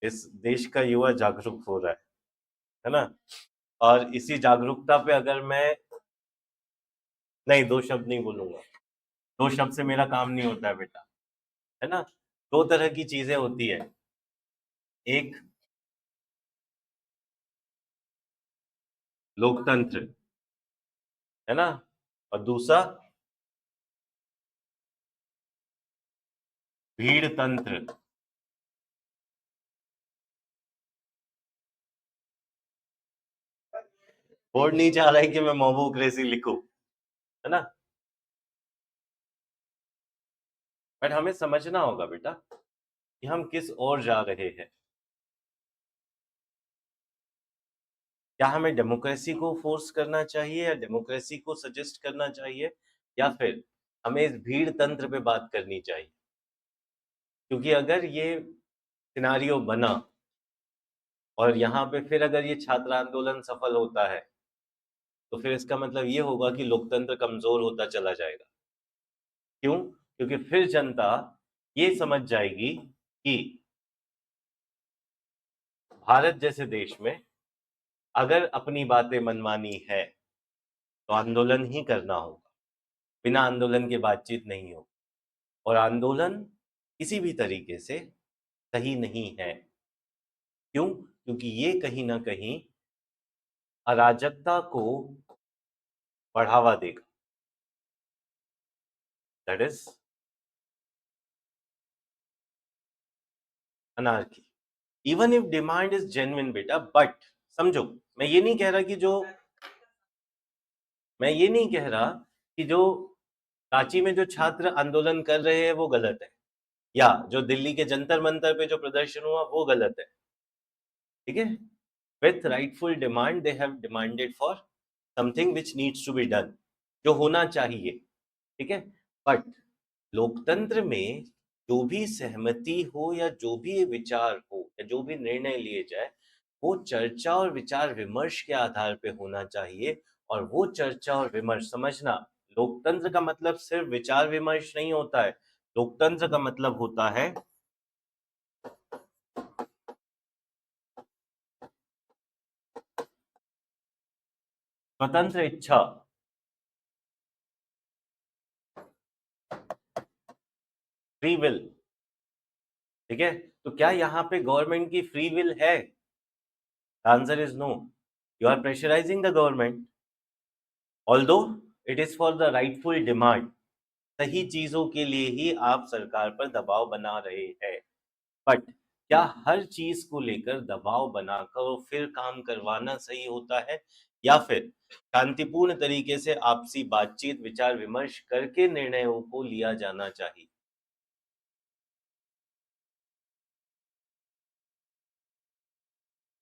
इस देश का युवा जागरूक हो रहा है ना। और इसी जागरूकता पे अगर मैं नहीं, दो शब्द नहीं बोलूंगा, दो शब्द से मेरा काम नहीं होता है बेटा, है ना। दो तरह की चीजें होती है, एक लोकतंत्र, है ना, और दूसरा भीड़ तंत्र। बोर्ड नहीं चाह रहा है कि मैं मोबोक्रेसी लिखूं, है ना। बट हमें समझना होगा बेटा कि हम किस ओर जा रहे हैं। क्या हमें डेमोक्रेसी को फोर्स करना चाहिए या डेमोक्रेसी को सजेस्ट करना चाहिए, या फिर हमें इस भीड़ तंत्र पे बात करनी चाहिए। क्योंकि अगर ये सिनारियो बना और यहाँ पे फिर अगर ये छात्र आंदोलन सफल होता है तो फिर इसका मतलब ये होगा कि लोकतंत्र कमजोर होता चला जाएगा। क्यों? क्योंकि फिर जनता ये समझ जाएगी कि भारत जैसे देश में अगर अपनी बातें मनमानी है तो आंदोलन ही करना होगा, बिना आंदोलन के बातचीत नहीं हो। और आंदोलन किसी भी तरीके से सही नहीं है। क्यों? क्योंकि ये कहीं ना कहीं अराजकता को बढ़ावा देगा, that is anarchy. Even if demand is genuine बेटा, बट समझो, मैं ये नहीं कह रहा कि जो मैं ये नहीं कह रहा कि जो रांची में जो छात्र आंदोलन कर रहे हैं वो गलत है, या जो दिल्ली के जंतर मंतर पे जो प्रदर्शन हुआ वो गलत है। ठीक है, with rightful demand they have demanded for something which needs to be done, जो होना चाहिए। ठीक है, बट लोकतंत्र में जो भी सहमति हो या जो भी विचार हो या जो भी निर्णय लिए जाए वो चर्चा और विचार विमर्श के आधार पे होना चाहिए। और वो चर्चा और विमर्श, समझना, लोकतंत्र का मतलब सिर्फ विचार विमर्श नहीं होता है। लोकतंत्र का मतलब होता है स्वतंत्र इच्छा। Free will. ठीक है, तो क्या यहाँ पे गवर्नमेंट की फ्री विल है? Answer is no. You are pressurising the government, although it is for the rightful demand. सही चीजों के लिए ही आप सरकार पर दबाव बना रहे हैं। बट क्या हर चीज को लेकर दबाव बनाकर और फिर काम करवाना सही होता है, या फिर शांतिपूर्ण तरीके से आपसी बातचीत विचार विमर्श करके निर्णयों को लिया जाना चाहिए?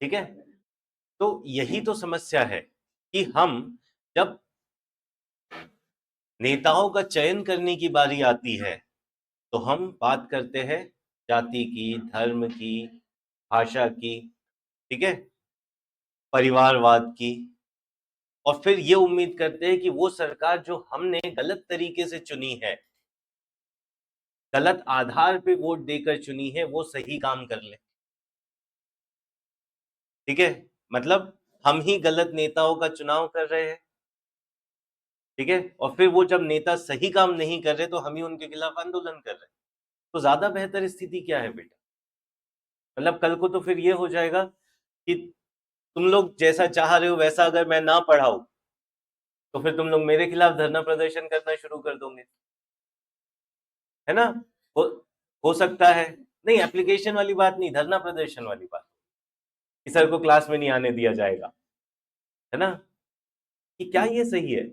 ठीक है, तो यही तो समस्या है कि हम जब नेताओं का चयन करने की बारी आती है तो हम बात करते हैं जाति की, धर्म की, भाषा की, ठीक है, परिवारवाद की, और फिर ये उम्मीद करते हैं कि वो सरकार जो हमने गलत तरीके से चुनी है, गलत आधार पे वोट देकर चुनी है, वो सही काम कर ले। ठीक है, मतलब हम ही गलत नेताओं का चुनाव कर रहे हैं। ठीक है, और फिर वो जब नेता सही काम नहीं कर रहे तो हम ही उनके खिलाफ आंदोलन कर रहे हैं। तो ज्यादा बेहतर स्थिति क्या है बेटा? मतलब कल को तो फिर ये हो जाएगा कि तुम लोग जैसा चाह रहे हो वैसा अगर मैं ना पढ़ाऊं तो फिर तुम लोग मेरे खिलाफ धरना प्रदर्शन करना शुरू कर दोगे, है ना। हो, हो सकता है। नहीं, एप्लीकेशन वाली बात नहीं, धरना प्रदर्शन वाली बात, कि सर को क्लास में नहीं आने दिया जाएगा, है ना। कि क्या ये सही है?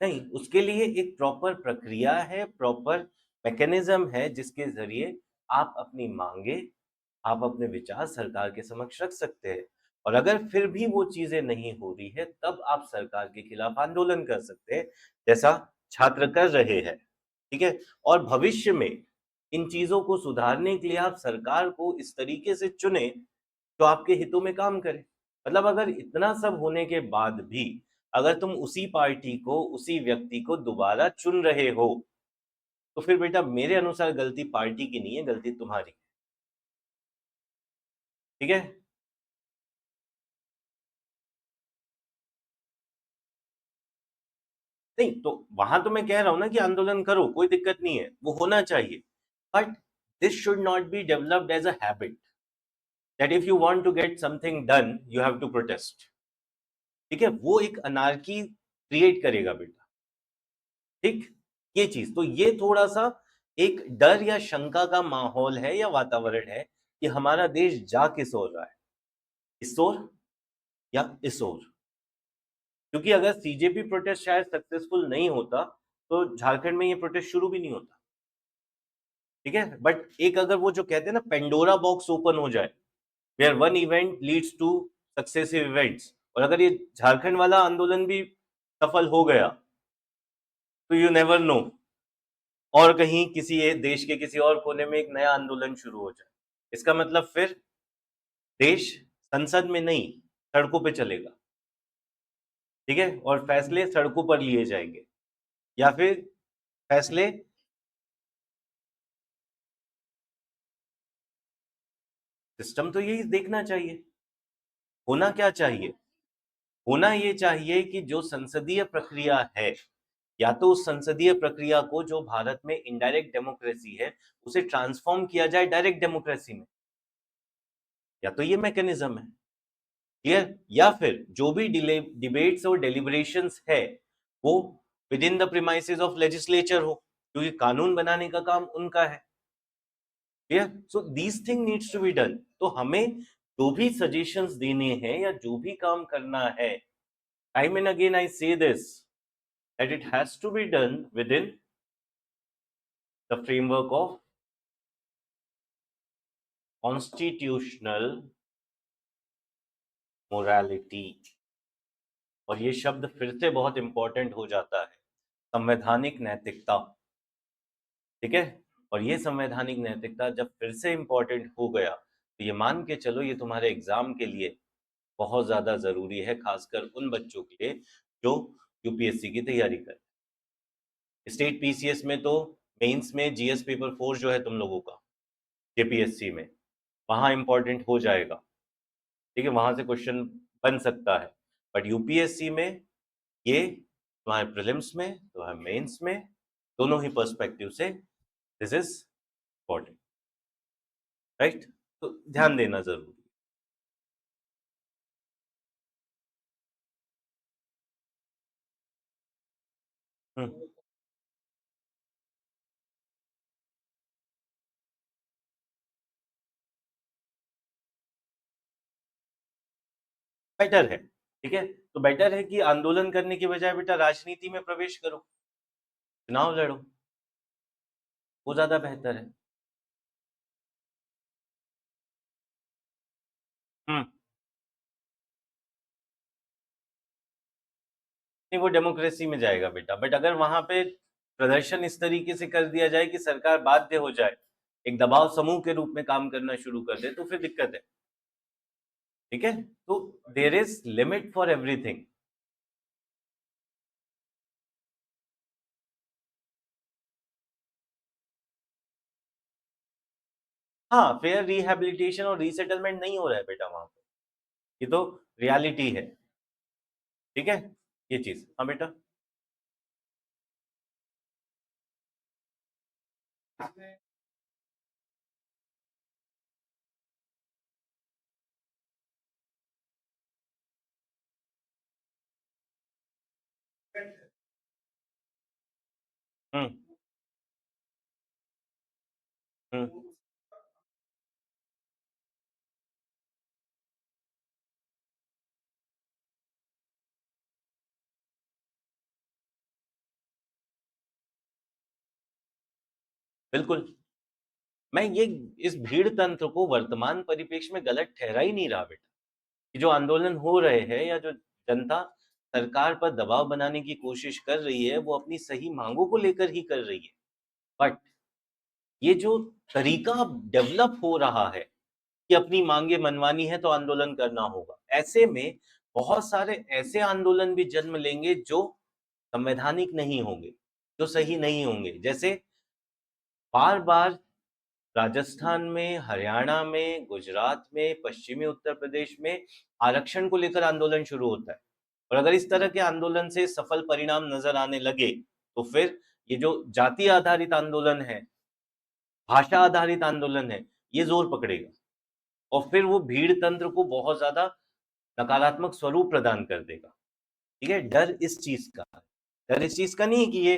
नहीं, उसके लिए एक प्रॉपर प्रक्रिया है, प्रॉपर मैकेनिज्म है जिसके जरिए आप अपनी मांगे, आप अपने विचार सरकार के समक्ष रख सकते हैं। और अगर फिर भी वो चीजें नहीं हो रही है तब आप सरकार के खिलाफ आंदोलन कर सकते हैं, जैसा छात्र कर रहे हैं। ठीक है, और भविष्य में इन चीजों को सुधारने के लिए आप सरकार को इस तरीके से चुने जो आपके हितों में काम करे। मतलब अगर इतना सब होने के बाद भी अगर तुम उसी पार्टी को, उसी व्यक्ति को दोबारा चुन रहे हो तो फिर बेटा मेरे अनुसार गलती पार्टी की नहीं है, गलती तुम्हारी। ठीक है। नहीं तो वहां तो मैं कह रहा हूं ना कि आंदोलन करो, कोई दिक्कत नहीं है, वो होना चाहिए, but this should not be developed as a habit that if you want to get something done you have to protest. ठीक है, वो एक अनार्की क्रिएट करेगा बेटा। ठीक, ये चीज तो ये थोड़ा सा एक डर या शंका का माहौल है या वातावरण है कि हमारा देश जा किस ओर रहा है, इस ओर या इस ओर। क्योंकि अगर सीजेपी प्रोटेस्ट शायद सक्सेसफुल नहीं होता तो झारखंड में ये प्रोटेस्ट शुरू भी नहीं होता। ठीक है, बट एक अगर वो जो कहते हैं ना पेंडोरा बॉक्स ओपन हो जाए where one event leads to successive events, और अगर ये झारखंड वाला आंदोलन भी सफल हो गया तो यू नेवर नो, और कहीं किसी देश के किसी और कोने में एक नया आंदोलन शुरू हो जाए, इसका मतलब फिर देश संसद में नहीं सड़कों पे चलेगा। ठीक है, और फैसले सड़कों पर लिए जाएंगे या फिर फैसले, सिस्टम तो यही देखना चाहिए। होना क्या चाहिए, होना ये चाहिए कि जो संसदीय प्रक्रिया है, या तो उस संसदीय प्रक्रिया को जो भारत में इनडायरेक्ट डेमोक्रेसी है उसे ट्रांसफॉर्म किया जाए डायरेक्ट डेमोक्रेसी में, या तो ये मैकेनिज्म है। क्लियर, या फिर जो भी डिबेट्स और डेलिब्रेशंस है वो within the premises of legislature हो, क्योंकि कानून बनाने का काम उनका है। Clear, so these thing needs to be done. तो हमें जो भी सजेशंस देने हैं या जो भी काम करना है, टाइम एंड अगेन आई से this that it has to be done within the framework of constitutional morality। और ये शब्द फिर से बहुत इंपॉर्टेंट हो जाता है, संवैधानिक नैतिकता। ठीक है, और ये संवैधानिक नैतिकता जब फिर से इंपॉर्टेंट हो गया तो ये मान के चलो ये तुम्हारे एग्जाम के लिए बहुत ज्यादा जरूरी है, खासकर उन बच्चों के लिए जो यूपीएससी की तैयारी कर। स्टेट पीसीएस में तो मेंस में जीएस पेपर 4 जो है तुम लोगों का जेपीएससी में, वहां इंपॉर्टेंट हो जाएगा। ठीक है, वहां से क्वेश्चन बन सकता है, बट यूपीएससी में ये तुम्हारे प्रीलिम्स में तुम्हारे मेंस में दोनों ही पर्सपेक्टिव से दिस इज इम्पोर्टेंट, राइट। तो ध्यान देना जरूरी है। बेटर है, ठीक है, तो बेटर है कि आंदोलन करने की बजाय बेटा राजनीति में प्रवेश करो, चुनाव लड़ो, वो ज्यादा बेहतर है। हम्म, नहीं वो डेमोक्रेसी में जाएगा बेटा, बट अगर वहां पे प्रदर्शन इस तरीके से कर दिया जाए कि सरकार बाध्य हो जाए, एक दबाव समूह के रूप में काम करना शुरू कर दे, तो फिर दिक्कत है। ठीक है, तो there is limit for everything. हाँ, फेयर रिहेबिलिटेशन और रीसेटलमेंट नहीं हो रहा है बेटा वहां पे, ये तो रियलिटी है। ठीक है, ये चीज, हाँ बेटा। हम्म। हम्म। बिल्कुल, मैं ये इस भीड़ तंत्र को वर्तमान परिप्रेक्ष्य में गलत ठहरा ही नहीं रहा बेटा, कि जो आंदोलन हो रहे हैं या जो जनता सरकार पर दबाव बनाने की कोशिश कर रही है वो अपनी सही मांगों को लेकर ही कर रही है, बट ये जो तरीका डेवलप हो रहा है कि अपनी मांगे मनवानी है तो आंदोलन करना होगा, ऐसे में बहुत सारे ऐसे आंदोलन भी जन्म लेंगे जो संवैधानिक नहीं होंगे, जो सही नहीं होंगे। जैसे बार बार राजस्थान में, हरियाणा में, गुजरात में, पश्चिमी उत्तर प्रदेश में आरक्षण को लेकर आंदोलन शुरू होता है। और अगर इस तरह के आंदोलन से सफल परिणाम नजर आने लगे तो फिर ये जो जाति आधारित आंदोलन है, भाषा आधारित आंदोलन है, ये जोर पकड़ेगा और फिर वो भीड़ तंत्र को बहुत ज्यादा नकारात्मक स्वरूप प्रदान कर देगा। ठीक है, डर इस चीज का, डर इस चीज का नहीं कि ये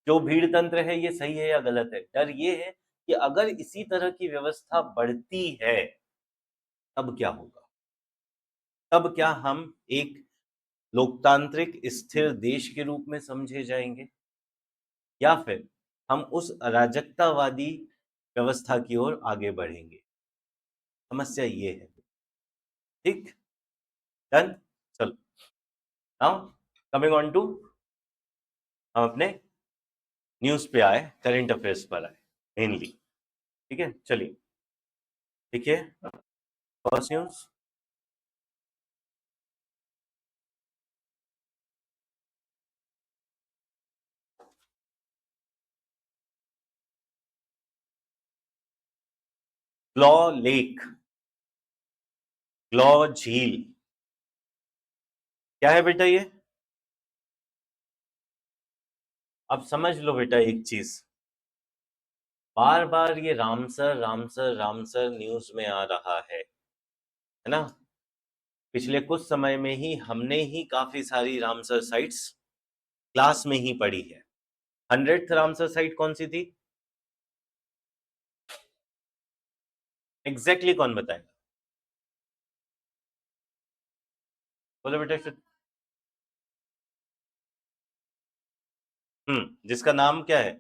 जो भीड़ तंत्र है ये सही है या गलत है। डर ये है कि अगर इसी तरह की व्यवस्था बढ़ती है तब क्या होगा, तब क्या हम एक लोकतांत्रिक स्थिर देश के रूप में समझे जाएंगे या फिर हम उस अराजकतावादी व्यवस्था की ओर आगे बढ़ेंगे। समस्या ये है। ठीक, डन। चलो, नाउ कमिंग ऑन टू, हम अपने न्यूज पे आए, करंट अफेयर्स पर आए मेनली। ठीक है, चलिए देखिए first news. Glow lake, glow झील क्या है बेटा ये? अब समझ लो बेटा एक चीज, बार बार ये रामसर रामसर रामसर न्यूज में आ रहा है ना। पिछले कुछ समय में ही हमने ही काफी सारी रामसर साइट्स क्लास में ही पढ़ी है। 100th रामसर साइट कौन सी थी एग्जैक्टली कौन बताएगा? बोलो बेटा। जिसका नाम क्या है?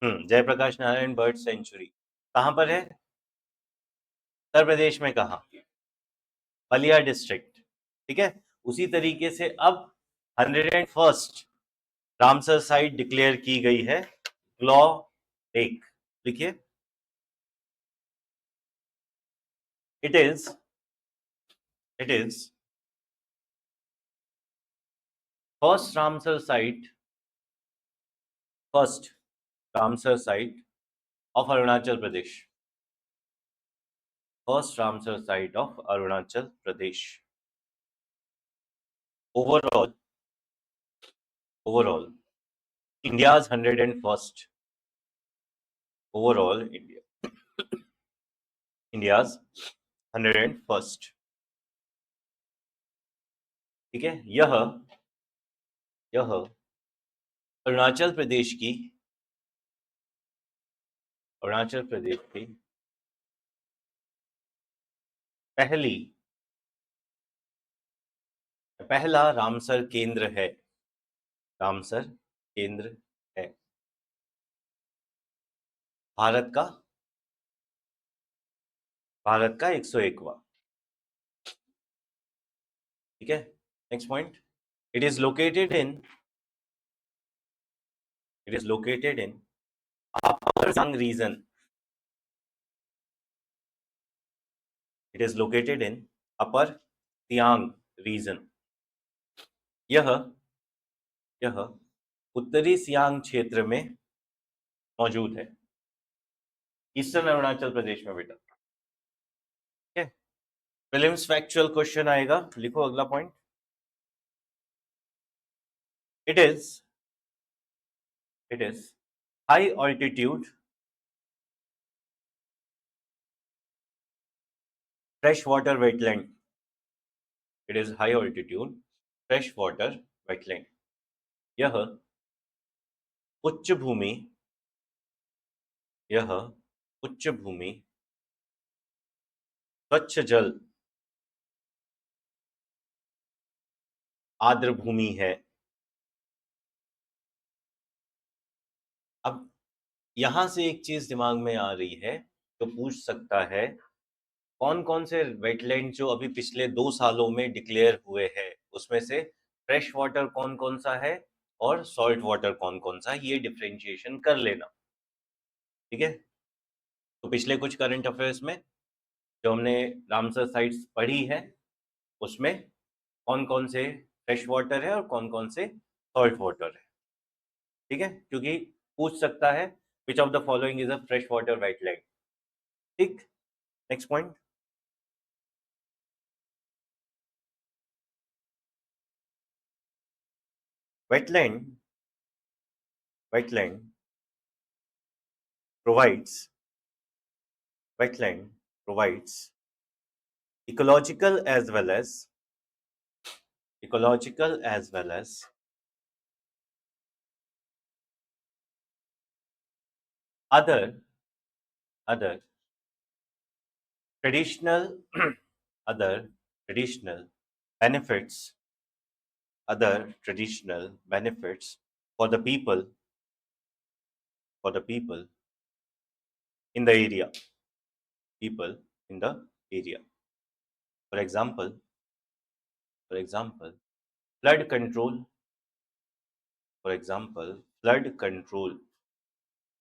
Jayaprakash Narayan bird sanctuary. कहां पर है? उत्तर प्रदेश में कहा? बलिया डिस्ट्रिक्ट। ठीक है, उसी तरीके से अब 101st रामसर साइट डिक्लेयर की गई है, ग्लॉ लेक। लिखिए, it is first Ramsar site, first Ramsar site of Arunachal Pradesh, first Ramsar site of Arunachal Pradesh. Overall, overall India's 101st, overall India's 101st। ठीक है, यह अरुणाचल प्रदेश की, अरुणाचल प्रदेश की पहला रामसर केंद्र है, रामसर केंद्र है भारत का, भारत का 101वां। ठीक है, next point, it is located in, it is located in upper Siang region, it is located in upper Siang region. यह उत्तरी सियांग क्षेत्र में मौजूद है, ईस्टर्न अरुणाचल प्रदेश में बेटा। ठीक है, प्रीलिम्स फैक्चुअल क्वेश्चन आएगा, लिखो अगला point. It is high altitude fresh water wetland, it is high altitude fresh water wetland. यह उच्च भूमि, यह उच्च भूमि स्वच्छ जल आर्द्र भूमि है। अब यहां से एक चीज दिमाग में आ रही है, तो पूछ सकता है कौन कौन से वेटलैंड जो अभी पिछले 2 सालों में डिक्लेयर हुए हैं उसमें से फ्रेश वाटर कौन कौन सा है और सॉल्ट वाटर कौन कौन सा है, ये डिफरेंशिएशन कर लेना। ठीक है, तो पिछले कुछ करंट अफेयर्स में जो हमने रामसर साइट्स पढ़ी है उसमें कौन कौन से फ्रेश वाटर है और कौन कौन से सॉल्ट वाटर है। ठीक है, क्योंकि पूछ सकता है Which of the following is a freshwater wetland? ठीक, next point. Wetland provides ecological as well as other traditional other traditional benefits for the people in the area. For example, flood control.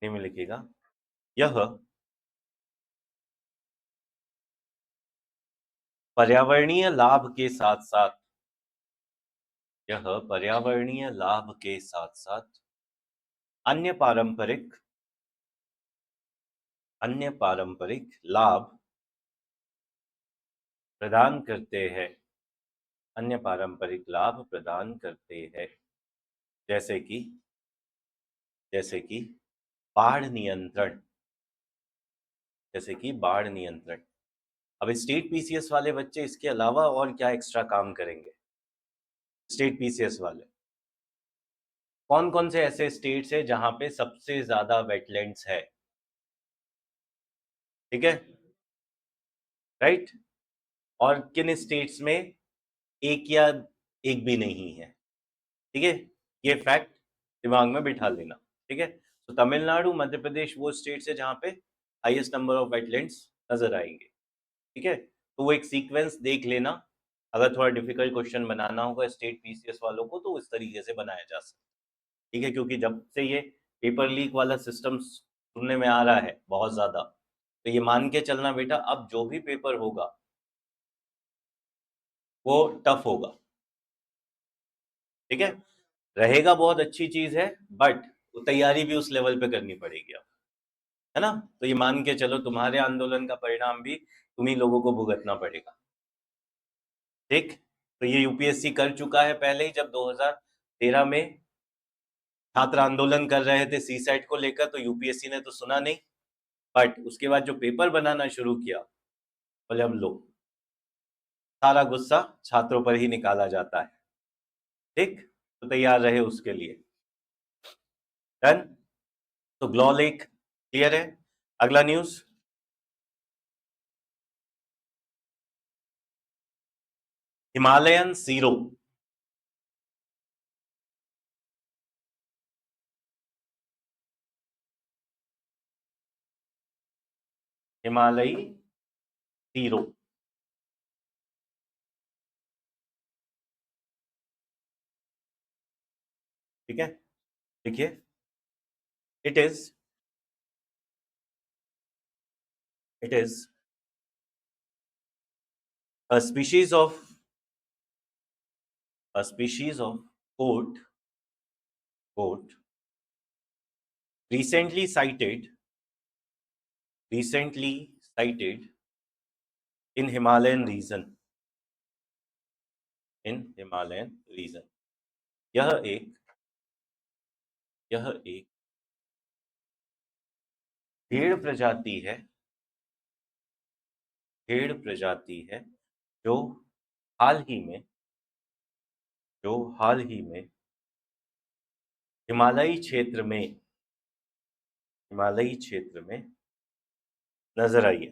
में लिखेगा यह पर्यावरणीय लाभ के साथ साथ अन्य पारंपरिक लाभ प्रदान करते हैं जैसे कि बाढ़ नियंत्रण अब स्टेट पीसीएस वाले बच्चे इसके अलावा और क्या एक्स्ट्रा काम करेंगे? स्टेट पीसीएस वाले कौन कौन से ऐसे स्टेट्स है जहां पे सबसे ज्यादा वेटलैंड्स है? ठीक है, राइट? और किन स्टेट्स में एक भी नहीं है? ठीक है, ये फैक्ट दिमाग में बिठा लेना। ठीक है, तो तमिलनाडु, मध्य प्रदेश वो स्टेट्स है जहां पे हाईएस्ट नंबर ऑफ वेटलैंड्स नजर आएंगे। ठीक है, तो वो एक सीक्वेंस देख लेना। अगर थोड़ा डिफिकल्ट क्वेश्चन बनाना होगा स्टेट पीसीएस वालों को तो इस तरीके से बनाया जा सकता है। ठीक है, क्योंकि जब से ये पेपर लीक वाला सिस्टम सुनने में आ रहा है बहुत ज्यादा, तो ये मान के चलना बेटा, अब जो भी पेपर होगा वो टफ होगा। ठीक है, रहेगा बहुत अच्छी चीज है, बट तैयारी भी उस लेवल पे करनी पड़ेगी अब, है ना? तो ये मान के चलो तुम्हारे आंदोलन का परिणाम भी तुम्ही लोगों को भुगतना पड़ेगा। ठीक, तो ये यूपीएससी कर चुका है पहले ही, जब 2013 में छात्र आंदोलन कर रहे थे सी सेट को लेकर, तो यूपीएससी ने तो सुना नहीं, बट उसके बाद जो पेपर बनाना शुरू किया, बोले अब लो, सारा गुस्सा छात्रों पर ही निकाला जाता है। ठीक, तो तैयार रहे उसके लिए। डन, तो ग्लॉ लेक क्लियर है। अगला न्यूज, हिमालयन सीरो। हिमालयी सीरो, ठीक है, देखिए, it is a species of goat recently cited in Himalayan region यह एक भेड़ प्रजाति है जो हाल ही में हिमालयी क्षेत्र में नजर आई है।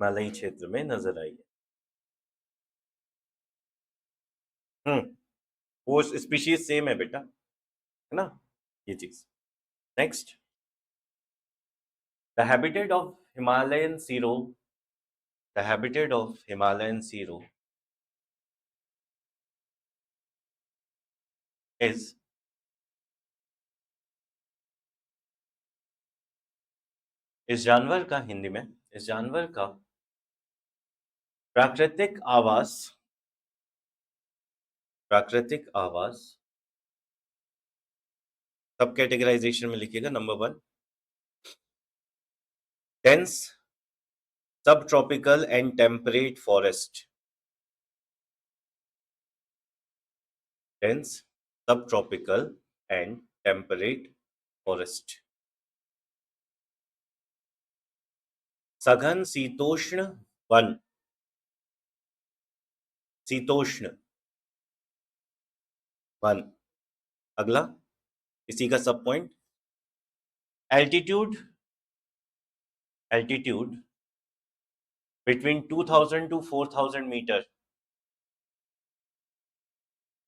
हिमालयी क्षेत्र में नजर आई है। वो स्पीशीज सेम है बेटा, है ना, ये चीज। Next, the habitat of Himalayan serow is इस जानवर का हिंदी में प्राकृतिक आवास सब कैटेगराइजेशन में लिखिएगा। Number 1, dense sub tropical and temperate forest. Dense sub tropical and temperate forest. सघन शीतोष्ण वन। शीतोष्ण वन। अगला इसी का sub point, altitude. Altitude between 2000 to 4000 metre.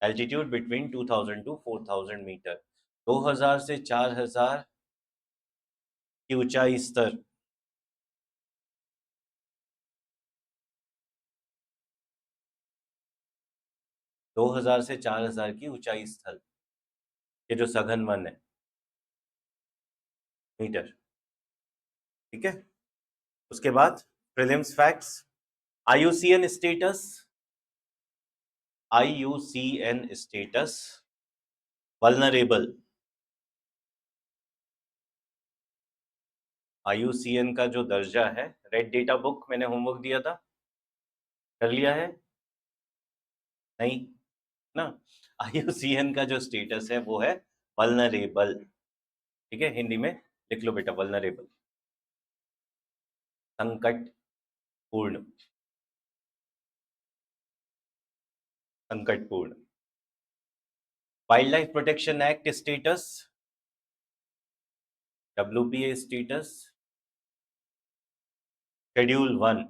Altitude between 2000 to 4000 metre. 2000 से 4000 की ऊंचाई स्तर। दो हजार से 4000 की ऊंचाई स्थल, ये जो सघन वन है, मीटर। ठीक है। उसके बाद prelims facts, IUCN status. IUCN status vulnerable. IUCN का जो दर्जा है, रेड डेटा बुक मैंने होमवर्क दिया था, कर लिया है? नहीं ना। आईयूसीएन का जो स्टेटस है वो है वल्नरेबल। ठीक है, हिंदी में लिख लो बेटा, वल्नरेबल, संकट पूर्ण। संकटपूर्ण। Wild life protection act status, WPA status, schedule 1।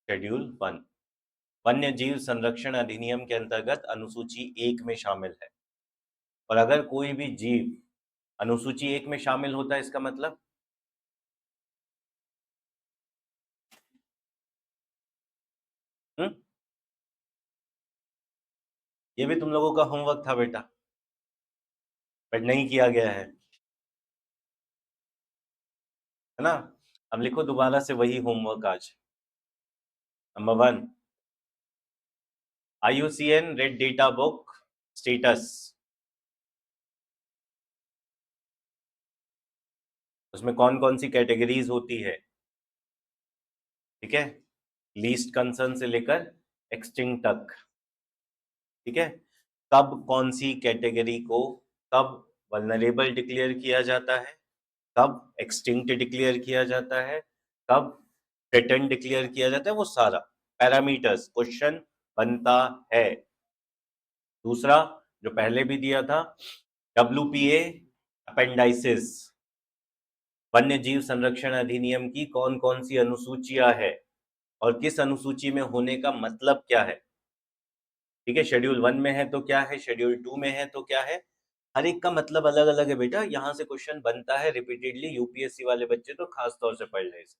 Schedule 1 वन्य जीव संरक्षण अधिनियम के अंतर्गत अनुसूची 1 में शामिल है। और अगर कोई भी जीव अनुसूची 1 में शामिल होता है, इसका मतलब ये भी तुम लोगों का होमवर्क था बेटा, बट नहीं किया गया है ना। अब लिखो दोबारा से वही होमवर्क आज। Number 1, IUCN red data book status. उसमें कौन कौन सी कैटेगरीज होती है? ठीक है, लीस्ट कंसर्न से लेकर एक्सटिंक्ट तक। ठीक है, कब कौन सी कैटेगरी को कब वल्नरेबल डिक्लेयर किया जाता है, कब एक्सटिंक्ट डिक्लेयर किया जाता है, कब थ्रेटन डिक्लेयर किया जाता है, वो सारा पैरामीटर्स क्वेश्चन बनता है। दूसरा जो पहले भी दिया था, डब्ल्यूपीए अपेंडाइसिस, वन्य जीव संरक्षण अधिनियम की कौन कौन सी अनुसूचियां है और किस अनुसूची में होने का मतलब क्या है। ठीक है, शेड्यूल 1 में है तो क्या है, शेड्यूल 2 में है तो क्या है, हर एक का मतलब अलग अलग है बेटा। यहां से क्वेश्चन बनता है रिपीटेडली, यूपीएससी वाले बच्चे तो खास तौर से पढ़ ले इसे।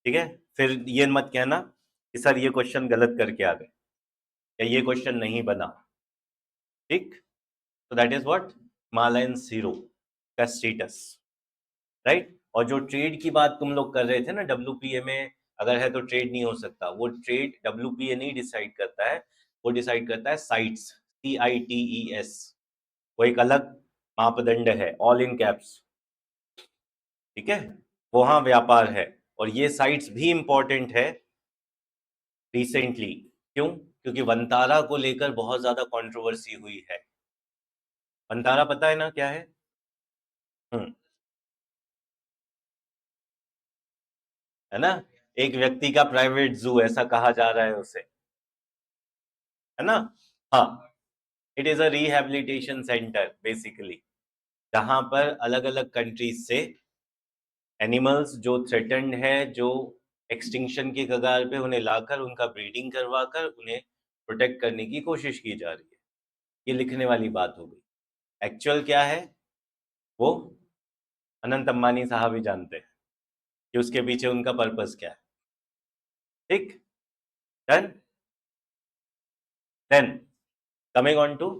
ठीक है, फिर ये मत कहना कि सर ये क्वेश्चन गलत करके आ गए या ये क्वेश्चन नहीं बना। ठीक, तो that is what Himalayan zero का स्टेटस, राइट। और जो ट्रेड की बात तुम लोग कर रहे थे ना, डब्ल्यूपीए में अगर है तो ट्रेड नहीं हो सकता, वो ट्रेड डब्ल्यूपीए नहीं डिसाइड करता है, वो डिसाइड करता है साइट्स, CITES। वो एक अलग मापदंड है, ऑल इन कैप्स। ठीक है, वहां व्यापार है। और ये साइट्स भी इंपॉर्टेंट है रिसेंटली। क्यों? क्योंकि वंतारा को लेकर बहुत ज्यादा कंट्रोवर्सी हुई है। वंतारा पता है ना क्या है? हम्म, है ना, एक व्यक्ति का प्राइवेट जू ऐसा कहा जा रहा है उसे, है ना। हाँ, it is a rehabilitation centre basically, जहां पर अलग अलग कंट्रीज से एनिमल्स जो थ्रेटन्ड है, जो एक्सटिंक्शन की कगार पे, उन्हें लाकर उनका ब्रीडिंग करवाकर उन्हें प्रोटेक्ट करने की कोशिश की जा रही है। ये लिखने वाली बात हो गई। एक्चुअल क्या है वो अनंत अंबानी साहब ही जानते हैं कि उसके पीछे उनका पर्पस क्या है। ठीक, done. Then coming on to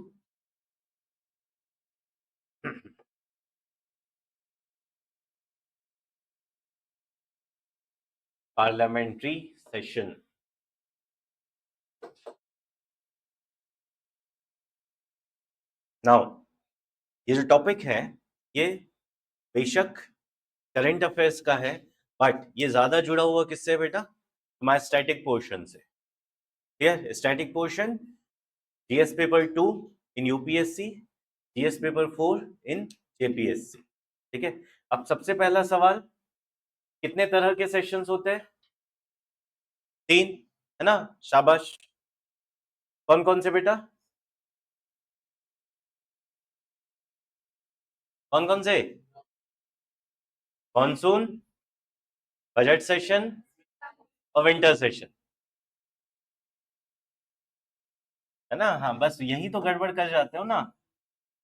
parliamentary session. Now ये जो टॉपिक है ये बेशक करंट अफेयर्स का है, बट ये ज्यादा जुड़ा हुआ किससे बेटा? हमारे स्टैटिक पोर्शन से। Clear? Static portion GS paper 2 इन यूपीएससी, जीएस पेपर 4 इन जेपीएससी। ठीक है, अब सबसे पहला सवाल, कितने तरह के सेशंस होते हैं? 3, है ना? शाबाश। कौन कौन से बेटा? कौन कौन से? मॉनसून, बजट सेशन और विंटर सेशन, है ना? हाँ, बस यही तो गड़बड़ कर जाते हो ना।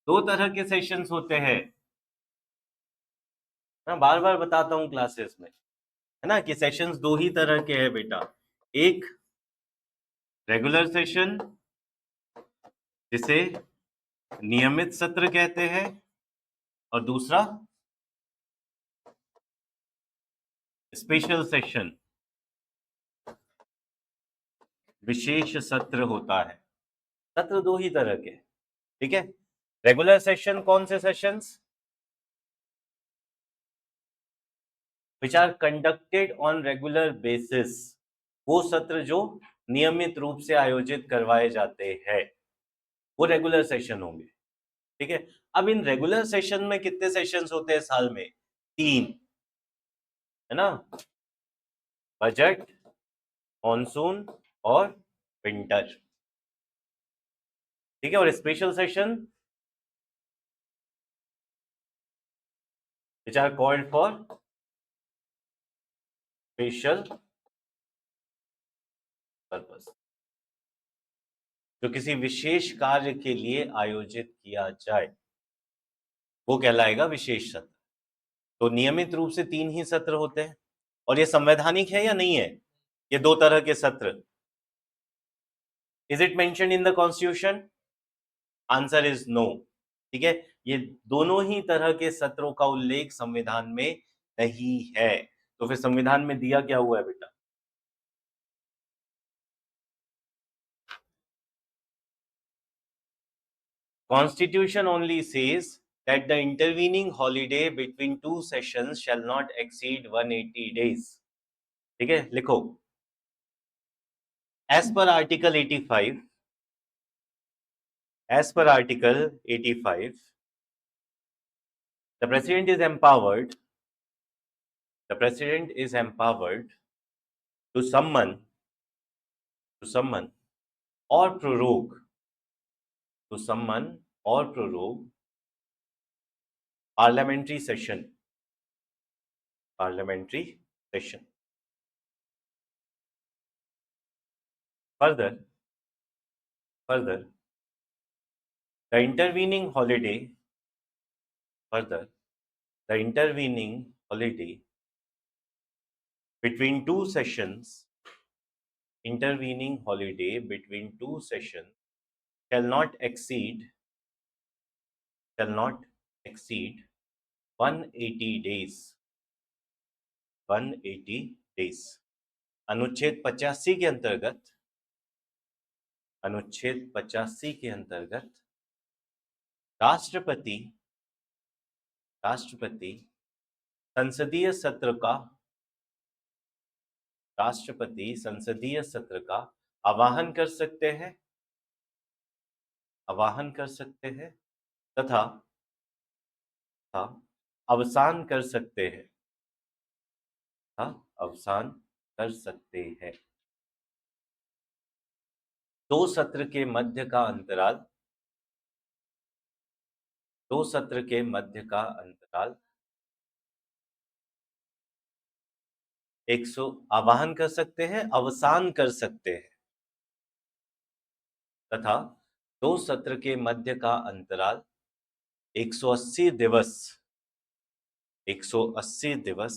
2 तरह के सेशंस होते हैं, मैं बार बार बताता हूँ क्लासेस में, है ना, कि सेशंस 2 ही तरह के हैं बेटा। एक रेगुलर सेशन जिसे नियमित सत्र कहते हैं, और दूसरा स्पेशल सेशन, विशेष सत्र होता है। सत्र 2 ही तरह के, ठीक है? रेगुलर सेशन कौन से sessions? Which are conducted on regular basis, वो सत्र जो नियमित रूप से आयोजित करवाए जाते हैं, वो रेगुलर सेशन होंगे। ठीक है, अब इन रेगुलर सेशन में कितने सेशंस होते हैं साल में? 3, है ना? बजट, मॉनसून और विंटर। ठीक है, और special session which are called for special purpose, जो किसी विशेष कार्य के लिए आयोजित किया जाए वो कहलाएगा विशेष सत्र। तो नियमित रूप से 3 ही सत्र होते हैं, और ये संवैधानिक है या नहीं है? ये 2 तरह के सत्र, is it mentioned in the constitution? Answer is no. ठीक है, ये दोनों ही तरह के सत्रों का उल्लेख संविधान में नहीं है। तो फिर संविधान में दिया क्या हुआ है बेटा? Constitution only says that the intervening holiday between 2 sessions shall not exceed 180 days. ठीक है, लिखो, as per article 85, as per article 85, the president is empowered, the president is empowered to summon or prorogue, to summon or prorogue parliamentary session, parliamentary session. Further, the intervening holiday, further, the intervening holiday between 2 sessions, intervening holiday between 2 sessions shall not exceed 180 days, 180 days। अनुच्छेद 85 के अंतर्गत, अनुच्छेद 85 के अंतर्गत राष्ट्रपति संसदीय सत्र का, राष्ट्रपति संसदीय सत्र का आह्वान कर सकते हैं, आह्वान कर सकते हैं तथा अवसान कर सकते हैं, अवसान कर सकते हैं। 2 सत्र के मध्य का अंतराल, 2 सत्र के मध्य का अंतराल 100, आह्वान कर सकते हैं, अवसान कर सकते हैं, तथा 2 सत्र के मध्य का अंतराल 180 दिवस, 180 दिवस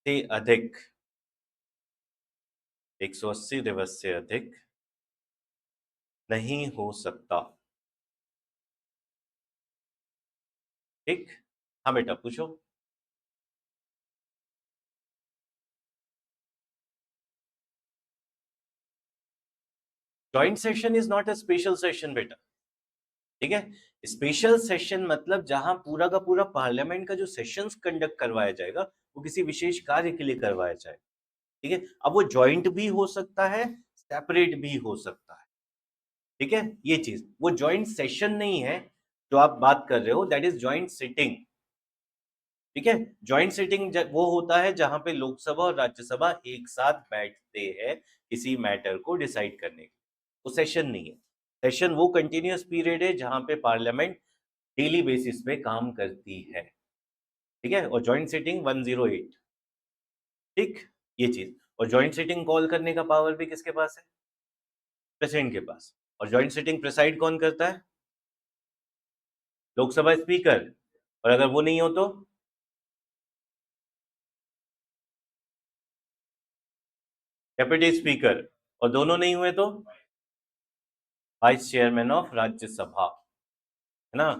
से अधिक, 180 दिवस से अधिक नहीं हो सकता। ठीक, हाँ बेटा पूछो। Joint session is not a special session बेटा, ठीक है। स्पेशल सेशन मतलब जहां पूरा का पूरा पार्लियामेंट का जो सेशंस कंडक्ट करवाया जाएगा वो किसी विशेष कार्य के लिए करवाया जाएगा। ठीक है, अब वो ज्वाइंट भी हो सकता है, सेपरेट भी हो सकता है। ठीक है, ये चीज, वो ज्वाइंट सेशन नहीं है जो आप बात कर रहे हो, दैट इज ज्वाइंट सिटिंग। ठीक है, ज्वाइंट सिटिंग वो होता है जहां पे लोकसभा और राज्यसभा एक साथ बैठते हैं किसी मैटर को डिसाइड करने के, वो सेशन नहीं है। सेशन वो कंटिन्यूअस पीरियड है जहां पे पार्लियामेंट डेली बेसिस पे काम करती है। ठीक है, और ज्वाइंट सिटिंग 108। ठीक, ये चीज, और ज्वाइंट सिटिंग कॉल करने का पावर भी किसके पास है? प्रेसिडेंट के पास। और ज्वाइंट सिटिंग प्रिसाइड कौन करता है? लोकसभा स्पीकर। और अगर वो नहीं हो तो डेप्यूटी स्पीकर। और दोनों नहीं हुए तो वाइस चेयरमैन ऑफ राज्यसभा, है ना?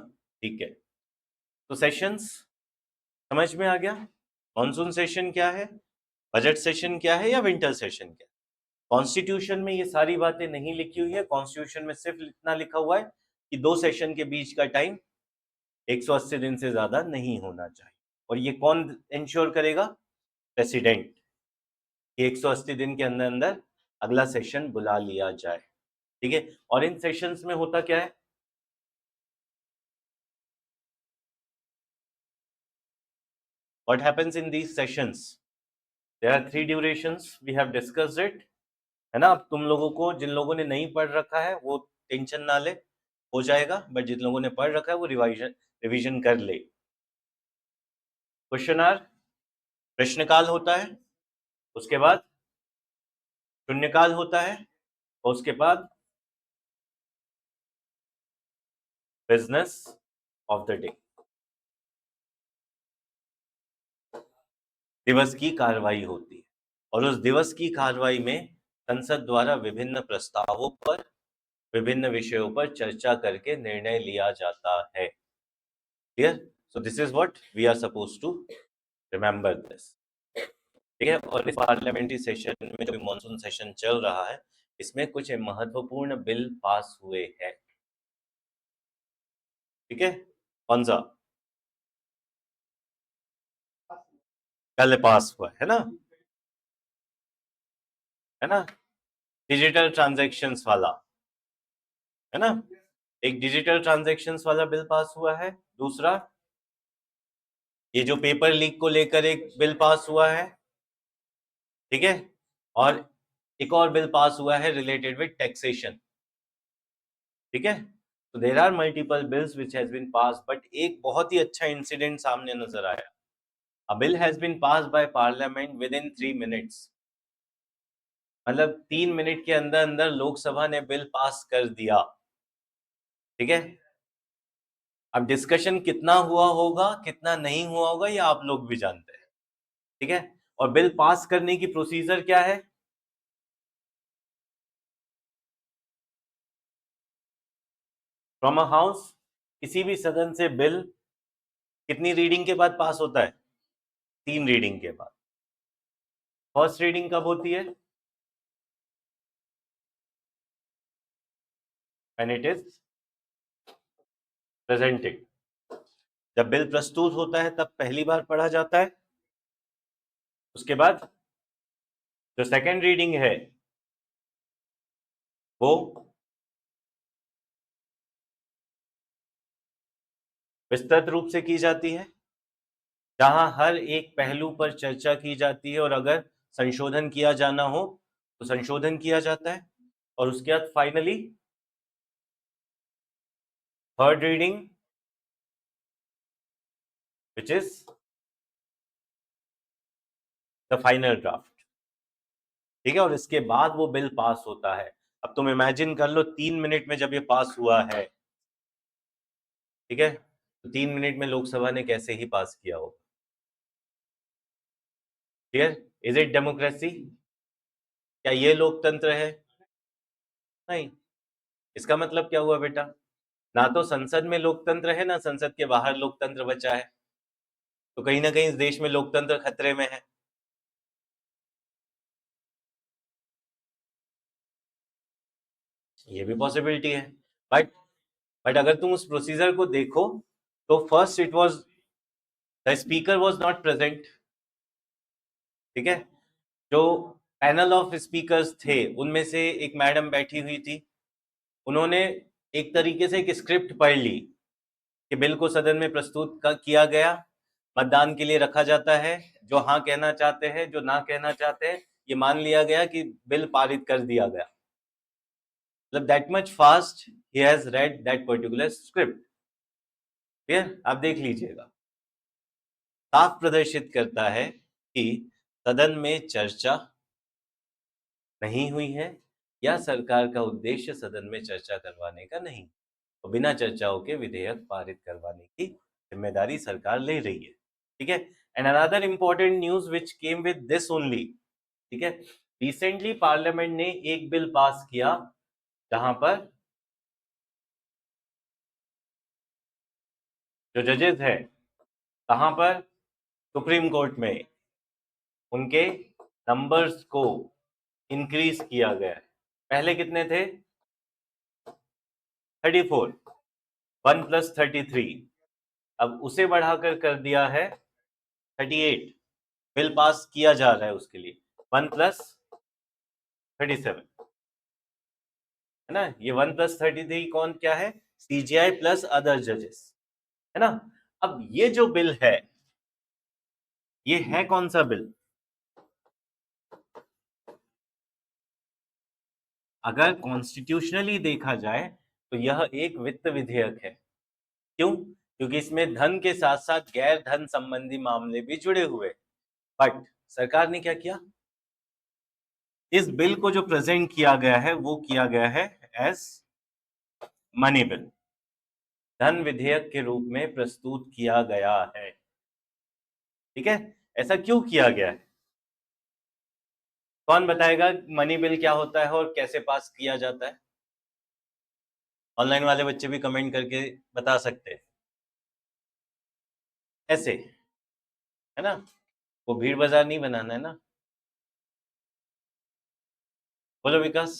ठीक है, तो सेशंस समझ में आ गया। मॉनसून सेशन क्या है, बजट सेशन क्या है, या विंटर सेशन क्या है? कॉन्स्टिट्यूशन में ये सारी बातें नहीं लिखी हुई है। कॉन्स्टिट्यूशन में सिर्फ इतना लिखा हुआ है कि दो सेशन के बीच का टाइम 180 दिन से ज्यादा नहीं होना चाहिए। और ये कौन इंश्योर करेगा? प्रेसिडेंट। 180 दिन के अंदर अंदर अगला सेशन बुला लिया जाए। ठीक है, और इन सेशंस में होता क्या है? What happens in these sessions? There are three durations. We have discussed it. है ना? अब तुम लोगों को, जिन लोगों ने नहीं पढ़ रखा है वो टेंशन ना ले, हो जाएगा। बट जिन लोगों ने पढ़ रखा है वो रिवीजन कर ले। क्वेश्चन आर, प्रश्नकाल होता है, उसके बाद शून्यकाल होता है, और उसके बाद बिजनेस ऑफ द डे, दिवस की कार्रवाई होती है। और उस दिवस की कार्रवाई में संसद द्वारा विभिन्न प्रस्तावों पर, विभिन्न विषयों पर चर्चा करके निर्णय लिया जाता है। Clear? So this is what we are suppose to remember this. ठीक है, और इस पार्लियामेंट्री सेशन में जो मॉनसून सेशन चल रहा है, इसमें कुछ महत्वपूर्ण बिल पास हुए हैं। ठीक है, कौन सा? कल पास हुआ है ना? है ना? डिजिटल ट्रांजैक्शंस वाला, है ना? एक डिजिटल ट्रांजैक्शंस वाला बिल पास हुआ है। दूसरा, ये जो पेपर लीक को लेकर एक बिल पास हुआ है। ठीक है, और एक और बिल पास हुआ है रिलेटेड विद टैक्सेशन। ठीक है, तो there are multiple bills which has been pass, but एक बहुत ही अच्छा इंसिडेंट सामने नजर आया। A bill has been passed by parliament within 3 minutes. मतलब 3 मिनट के अंदर अंदर लोकसभा ने बिल पास कर दिया। ठीक है, अब डिस्कशन कितना हुआ होगा, कितना नहीं हुआ होगा, ये आप लोग भी जानते हैं। ठीक है, और बिल पास करने की प्रोसीजर क्या है? फ्रॉम अ हाउस, किसी भी सदन से बिल कितनी रीडिंग के बाद पास होता है? 3 रीडिंग के बाद। फर्स्ट रीडिंग कब होती है? When it is presented. जब बिल प्रस्तुत होता है तब पहली बार पढ़ा जाता है। उसके बाद जो सेकेंड रीडिंग है वो विस्तृत रूप से की जाती है, जहां हर एक पहलू पर चर्चा की जाती है, और अगर संशोधन किया जाना हो तो संशोधन किया जाता है। और उसके बाद finally third reading, which is the final draft. ठीक है, और इसके बाद वो बिल पास होता है। अब तुम इमेजिन कर लो 3 मिनट में जब ये पास हुआ है, ठीक है, तो 3 मिनट में लोकसभा ने कैसे ही पास किया हो। क्लियर? Is it democracy? क्या ये लोकतंत्र है? नहीं। इसका मतलब क्या हुआ बेटा? ना तो संसद में लोकतंत्र है, ना संसद के बाहर लोकतंत्र बचा है। तो कहीं ना कहीं इस देश में लोकतंत्र खतरे में है। ये भी पॉसिबिलिटी है। बट बट अगर तुम उस प्रोसीजर को देखो तो first it was the speaker was not present, ठीक है। जो पैनल ऑफ स्पीकर्स थे उनमें से एक मैडम बैठी हुई थी, उन्होंने एक तरीके से एक स्क्रिप्ट पढ़ ली कि बिल को सदन में प्रस्तुत किया गया, मतदान के लिए रखा जाता है, जो हाँ कहना चाहते हैं, जो ना कहना चाहते हैं, ये मान लिया गया कि बिल पारित कर दिया गया। मतलब that much fast he has read that particular script. Clear? आप देख लीजिएगा, साफ प्रदर्शित करता है कि सदन में चर्चा नहीं हुई है या सरकार का उद्देश्य सदन में चर्चा करवाने का नहीं, तो बिना चर्चाओं के विधेयक पारित करवाने की जिम्मेदारी सरकार ले रही है, ठीक है। And another important news which came with this only, ठीक है, रिसेंटली पार्लियामेंट ने एक बिल पास किया जहां पर जो जजेस है, कहां पर, सुप्रीम कोर्ट में, उनके नंबर्स को इंक्रीज किया गया है। पहले कितने थे? 34, 1 + 33, अब उसे बढ़ाकर कर दिया है 38। बिल पास किया जा रहा है उसके लिए 1 + 37, है ना। ये 1 + 33 कौन क्या है? सीजीआई प्लस अदर जजेस, है ना। अब ये जो बिल है, ये है कौन सा बिल? अगर कॉन्स्टिट्यूशनली देखा जाए तो यह एक वित्त विधेयक है। क्यों? क्योंकि इसमें धन के साथ साथ गैर धन संबंधी मामले भी जुड़े हुए। बट सरकार ने क्या किया, इस बिल को जो प्रेजेंट किया गया है वो किया गया है एज मनी बिल, धन विधेयक के रूप में प्रस्तुत किया गया है, ठीक है। ऐसा क्यों किया गया है? कौन बताएगा मनी बिल क्या होता है और कैसे पास किया जाता है? ऑनलाइन वाले बच्चे भी कमेंट करके बता सकते हैं। ऐसे, है ना, वो भीड़ बाजार नहीं बनाना है ना। बोलो विकास।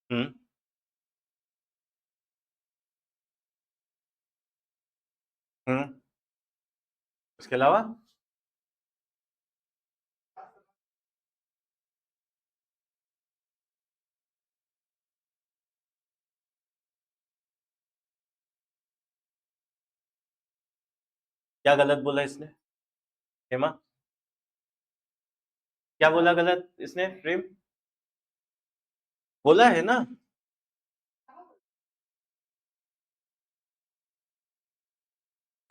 हम्म। हम्म। उसके अलावा क्या गलत बोला इसने? हेमा, क्या बोला गलत इसने? प्रेम बोला है ना।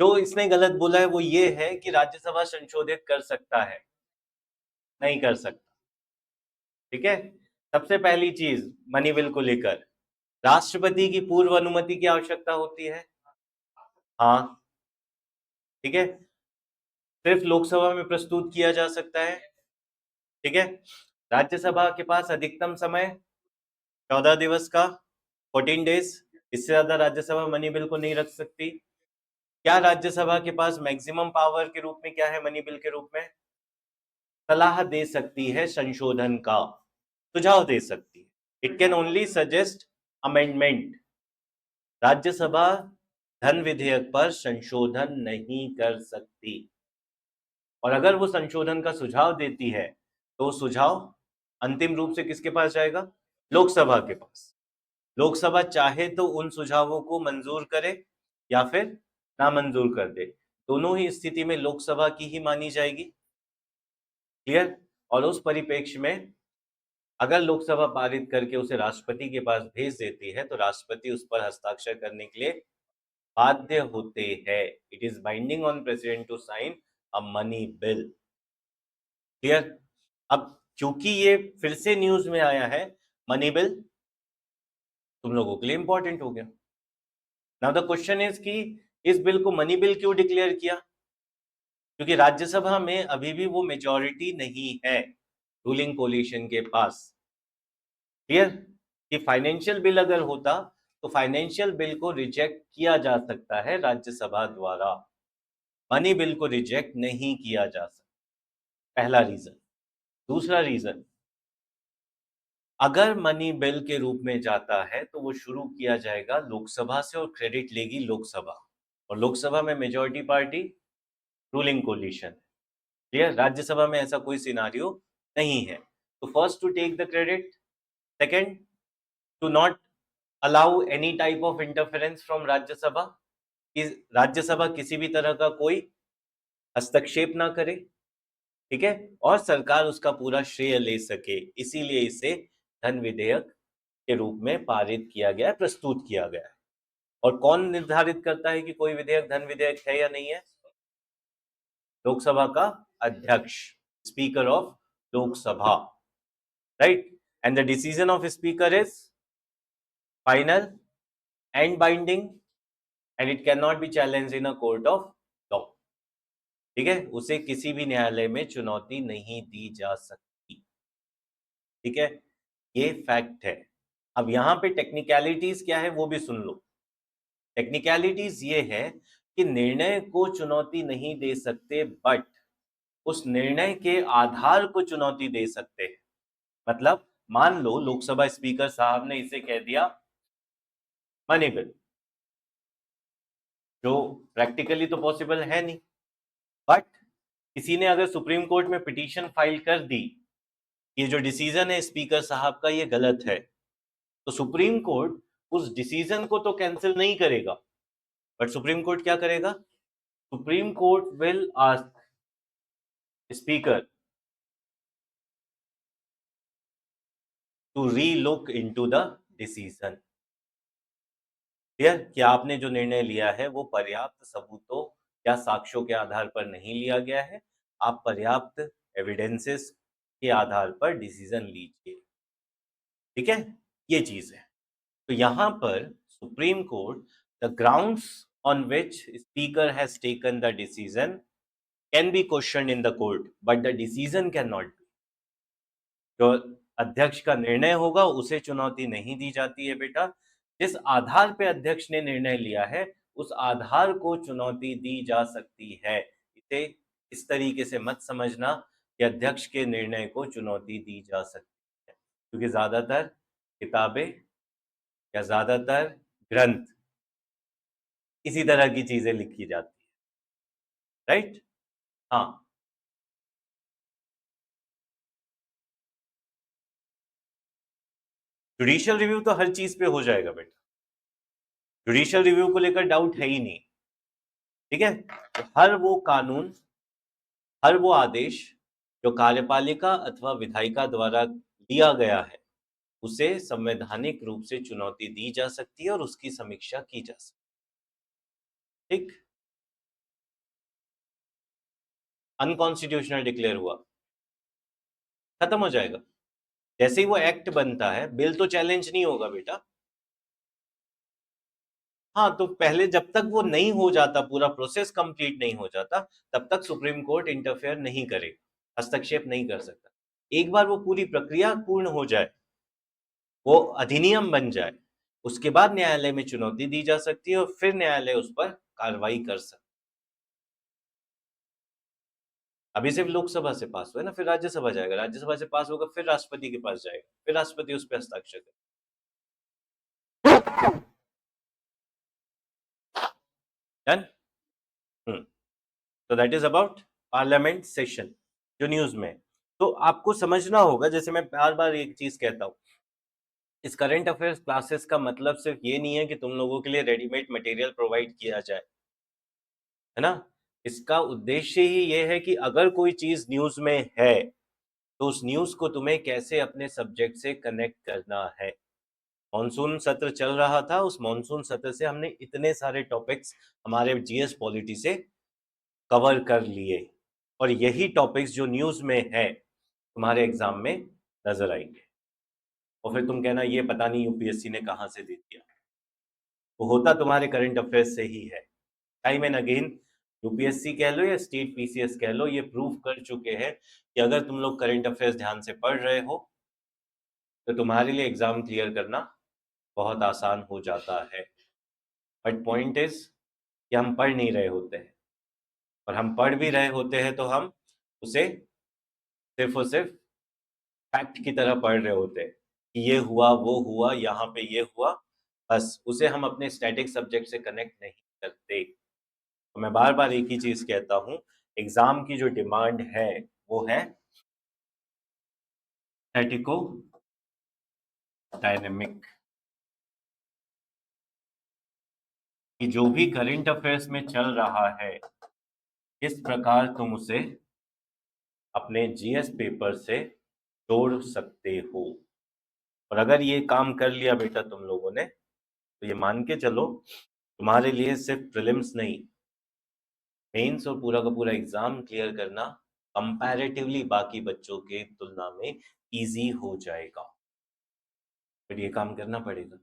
जो इसने गलत बोला है वो ये है कि राज्यसभा संशोधित कर सकता है, नहीं कर सकता, ठीक है। सबसे पहली चीज मनी बिल को लेकर, राष्ट्रपति की पूर्व अनुमति की आवश्यकता होती है। हाँ, ठीक है। सिर्फ लोकसभा में प्रस्तुत किया जा सकता है, ठीक है। राज्यसभा के पास अधिकतम समय 14 दिवस का, 14 डेज, इससे ज्यादा राज्यसभा मनी बिल को नहीं रख सकती। क्या राज्यसभा के पास मैक्सिमम पावर के रूप में क्या है मनी बिल के रूप में? सलाह दे सकती है संशोधन का, सुझाव दे सकती है। It can only suggest amendment. Rajya Sabha धन विधेयक पर संशोधन नहीं कर सकती, और अगर वो संशोधन का सुझाव देती है तो सुझाव अंतिम रूप से किसके पास जाएगा? लोकसभा के पास। लोकसभा चाहे तो उन सुझावों को मंजूर करे या फिर नामंजूर कर दे, दोनों ही स्थिति में लोकसभा की ही मानी जाएगी। क्लियर? और उस परिप्रेक्ष्य में अगर लोकसभा पारित करके उसे राष्ट्रपति के पास भेज देती है तो राष्ट्रपति उस पर हस्ताक्षर करने के लिए बाध्य होते हैं। It is binding on president to sign a money bill. Clear? अब क्योंकि ये फिर से न्यूज में आया है मनी बिल, तुम लोगों के लिए इंपॉर्टेंट हो गया। नाउ द क्वेश्चन इज कि इस बिल को मनी बिल क्यों डिक्लेयर किया? क्योंकि राज्यसभा में अभी भी वो मेजॉरिटी नहीं है रूलिंग कोलिशन के पास। क्लियर? कि फाइनेंशियल बिल अगर होता तो फाइनेंशियल बिल को रिजेक्ट किया जा सकता है राज्यसभा द्वारा, मनी बिल को रिजेक्ट नहीं किया जा सकता। पहला रीजन। दूसरा रीजन, अगर मनी बिल के रूप में जाता है तो वो शुरू किया जाएगा लोकसभा से और क्रेडिट लेगी लोकसभा, और लोकसभा में majority party ruling coalition. Clear? Rajya Sabha में ऐसा कोई सिनारियो नहीं है। तो first to take the credit, second to not allow any type of interference from Rajya Sabha, कि राज्यसभा किसी भी तरह का कोई हस्तक्षेप ना करे, ठीक है, और सरकार उसका पूरा श्रेय ले सके, इसीलिए इसे धन विधेयक के रूप में पारित किया गया है, प्रस्तुत किया गया है। और कौन निर्धारित करता है कि कोई विधेयक धन विधेयक है या नहीं है? लोकसभा का अध्यक्ष, speaker of Lok Sabha, right? And the decision of speaker is final and binding and it can not be challenge in a court of law. ठीक है, उसे किसी भी न्यायालय में चुनौती नहीं दी जा सकती। ठीक है, ये फैक्ट है। अब यहां पे टेक्निकलिटीज क्या है वो भी सुन लो। टेक्निकलिटीज ये है कि निर्णय को चुनौती नहीं दे सकते, बट उस निर्णय के आधार को चुनौती दे सकते हैं। मतलब मान लो लोकसभा स्पीकर साहब ने इसे कह दिया मनी बिल, जो प्रैक्टिकली तो पॉसिबल है नहीं, बट किसी ने अगर सुप्रीम कोर्ट में पिटीशन फाइल कर दी, ये जो डिसीजन है स्पीकर साहब का ये गलत है, तो सुप्रीम कोर्ट उस डिसीजन को तो कैंसिल नहीं करेगा, बट सुप्रीम कोर्ट क्या करेगा? Supreme court will ask speaker to relook into the decision. Clear? कि आपने जो निर्णय लिया है वो पर्याप्त सबूतों या साक्ष्यों के आधार पर नहीं लिया गया है, आप पर्याप्त एविडेंसेस के आधार पर डिसीजन लीजिए। ठीक है, ये चीज है। तो यहां पर supreme court, the grounds on which speaker has taken the decision can be question in the court, but the decision can not be. जो अध्यक्ष का निर्णय होगा उसे चुनौती नहीं दी जाती है बेटा। जिस आधार पे अध्यक्ष ने निर्णय लिया है उस आधार को चुनौती दी जा सकती है। इसे इस तरीके से मत समझना कि अध्यक्ष के निर्णय को चुनौती दी जा सकती है, क्योंकि ज्यादातर किताबें या ज्यादातर ग्रंथ इसी तरह की चीजें लिखी जाती है, राइट? हाँ, जुडिशियल रिव्यू तो हर चीज पे हो जाएगा बेटा, जुडिशियल रिव्यू को लेकर डाउट है ही नहीं। ठीक है, तो हर वो कानून, हर वो आदेश जो कार्यपालिका अथवा विधायिका द्वारा दिया गया है उसे संवैधानिक रूप से चुनौती दी जा सकती है और उसकी समीक्षा की जा सकती है। ठीक, अनकॉन्स्टिट्यूशनल डिक्लेयर हुआ, खत्म हो जाएगा। जैसे ही वो एक्ट बनता है बिल तो चैलेंज नहीं होगा बेटा। हाँ, तो पहले जब तक वो नहीं हो जाता, पूरा प्रोसेस कंप्लीट नहीं हो जाता, तब तक सुप्रीम कोर्ट इंटरफेयर नहीं करेगा, हस्तक्षेप नहीं कर सकता। एक बार वो पूरी प्रक्रिया पूर्ण हो जाए, वो अधिनियम बन जाए, उसके बाद न्यायालय में चुनौती दी जा सकती है और फिर न्यायालय उस पर कार्रवाई कर सकता है। अभी सिर्फ लोकसभा से पास हुआ है ना, फिर राज्यसभा जाएगा, राज्यसभा से पास होगा फिर राष्ट्रपति के पास जाएगा, फिर राष्ट्रपति उस पर हस्ताक्षर करेगा। डन। तो that is about parliament session जो न्यूज में। तो आपको समझना होगा, जैसे मैं बार बार एक चीज कहता हूं, इस करंट अफेयर्स क्लासेस का मतलब सिर्फ ये नहीं है कि तुम लोगों के लिए रेडीमेड मटेरियल प्रोवाइड किया जाए, है ना। इसका उद्देश्य ही ये है कि अगर कोई चीज न्यूज में है तो उस न्यूज को तुम्हें कैसे अपने सब्जेक्ट से कनेक्ट करना है। मॉनसून सत्र चल रहा था, उस मॉनसून सत्र से हमने इतने सारे टॉपिक्स हमारे जीएस पॉलिटी से कवर कर लिए, और यही टॉपिक्स जो न्यूज में है तुम्हारे एग्जाम में नजर आएंगे, और फिर तुम कहना ये पता नहीं यूपीएससी ने कहां से दे दिया। वो होता तुम्हारे करंट अफेयर्स से ही है। टाइम एंड अगेन यूपीएससी कह लो या स्टेट पीसीएस कह लो, ये प्रूव कर चुके हैं कि अगर तुम लोग करंट अफेयर्स ध्यान से पढ़ रहे हो तो तुम्हारे लिए एग्जाम क्लियर करना बहुत आसान हो जाता है। बट पॉइंट इज कि हम पढ़ नहीं रहे होते हैं, और हम पढ़ भी रहे होते हैं तो हम उसे सिर्फ और सिर्फ फैक्ट की तरह पढ़ रहे होते हैं, कि ये हुआ वो हुआ यहाँ पे ये हुआ, बस उसे हम अपने स्टैटिक सब्जेक्ट से कनेक्ट नहीं करते। तो मैं बार बार एक ही चीज कहता हूँ, एग्जाम की जो डिमांड है वो है स्टैटिको डायनेमिक, कि जो भी करंट अफेयर्स में चल रहा है किस प्रकार तुम उसे अपने जीएस पेपर से जोड़ सकते हो। और अगर ये काम कर लिया बेटा तुम लोगों ने, तो ये मान के चलो तुम्हारे लिए सिर्फ प्रीलिम्स नहीं, मेंस और पूरा का पूरा एग्जाम क्लियर करना कंपैरेटिवली बाकी बच्चों के तुलना में इजी हो जाएगा। फिर ये काम करना पड़ेगा,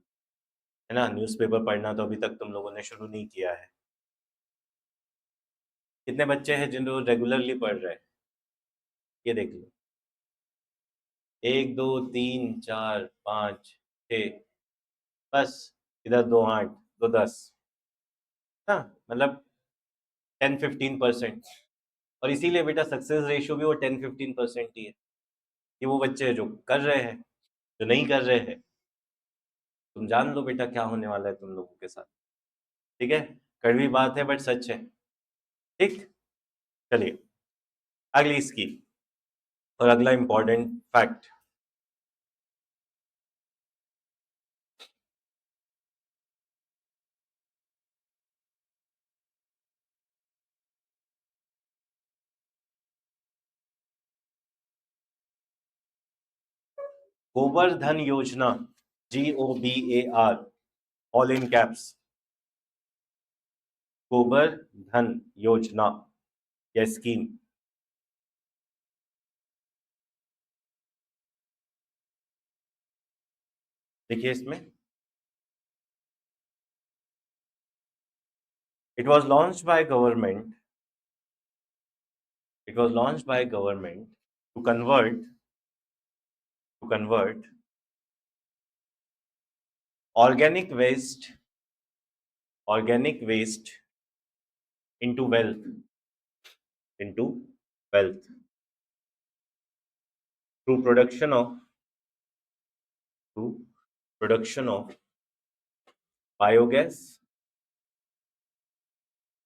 है ना। न्यूज़पेपर पढ़ना तो अभी तक तुम लोगों ने शुरू नहीं किया है। कितने बच्चे हैं जिन लोग रेगुलरली पढ़ रहे हैं, ये देख लो। 1 2 3 4 5 6, बस इधर 2 8 2 10, हाँ मतलब 10-15%। और इसीलिए बेटा सक्सेस रेशियो भी वो 10-15% ही है। ये वो बच्चे हैं जो कर रहे हैं, जो नहीं कर रहे हैं तुम जान लो बेटा क्या होने वाला है तुम लोगों के साथ। ठीक है, कड़वी बात है बट सच है। ठीक, चलिए अगली स्कीम और अगला इंपॉर्टेंट फैक्ट। गोवर्धन योजना, GOBAR, all in caps, Govardhan योजना या स्कीम। देखिए इसमें, it was launched by government, it was launched by government to convert organic waste into wealth through production of biogas,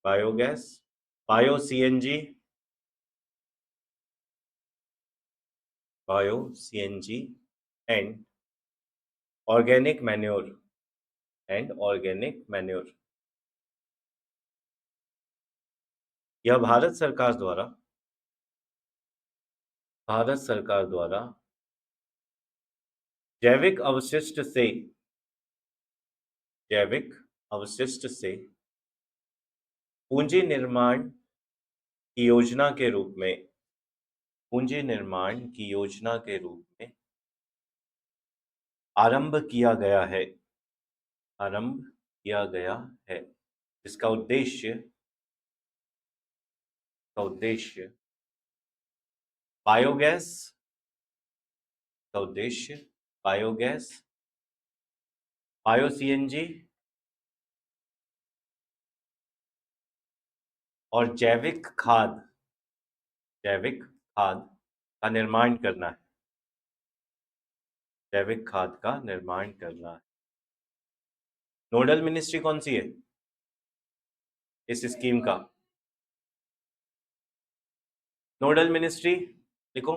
bio CNG, and organic manure यह भारत सरकार द्वारा जैविक अवशिष्ट से पूंजी निर्माण की योजना के रूप में आरंभ किया गया है, जिसका उद्देश्य बायोगैस बायो CNG और जैविक खाद का निर्माण करना है। नोडल मिनिस्ट्री कौन सी है इस स्कीम का? नोडल मिनिस्ट्री लिखो,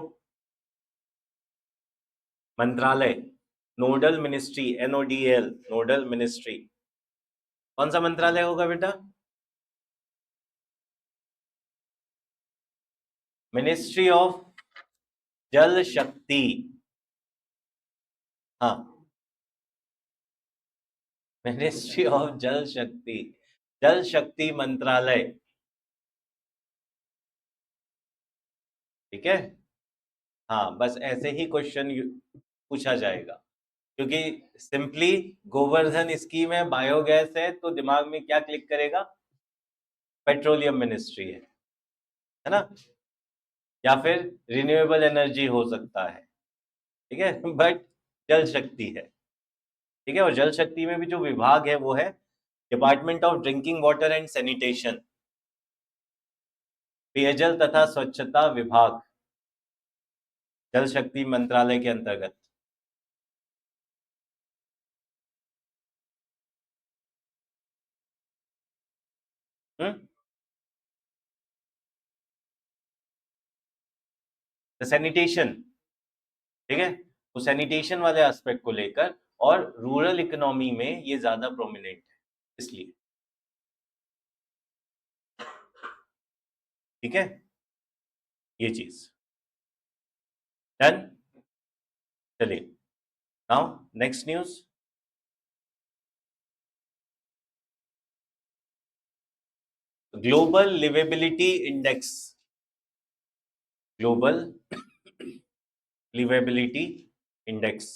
मंत्रालय, nodal ministry, NODL, nodal ministry. कौन सा मंत्रालय होगा बेटा? मिनिस्ट्री ऑफ जल शक्ति। हाँ, मिनिस्ट्री ऑफ जल शक्ति मंत्रालय। ठीक है, हाँ बस ऐसे ही क्वेश्चन पूछा जाएगा, क्योंकि सिंपली गोवर्धन स्कीम है, बायोगैस है, तो दिमाग में क्या क्लिक करेगा? पेट्रोलियम मिनिस्ट्री है ना, या फिर रिन्यूएबल एनर्जी हो सकता है। ठीक है, बट जल शक्ति है। ठीक है, और जल शक्ति में भी जो विभाग है वो है department of drinking water and sanitation, पेयजल तथा स्वच्छता विभाग, जल शक्ति मंत्रालय के अंतर्गत। सैनिटेशन, ठीक है, तो सैनिटेशन वाले एस्पेक्ट को लेकर और रूरल इकोनॉमी में ये ज्यादा प्रोमिनेंट है, इसलिए। ठीक है, ये चीज डन। चलिए, now next news. Global liveability index, global liveability index,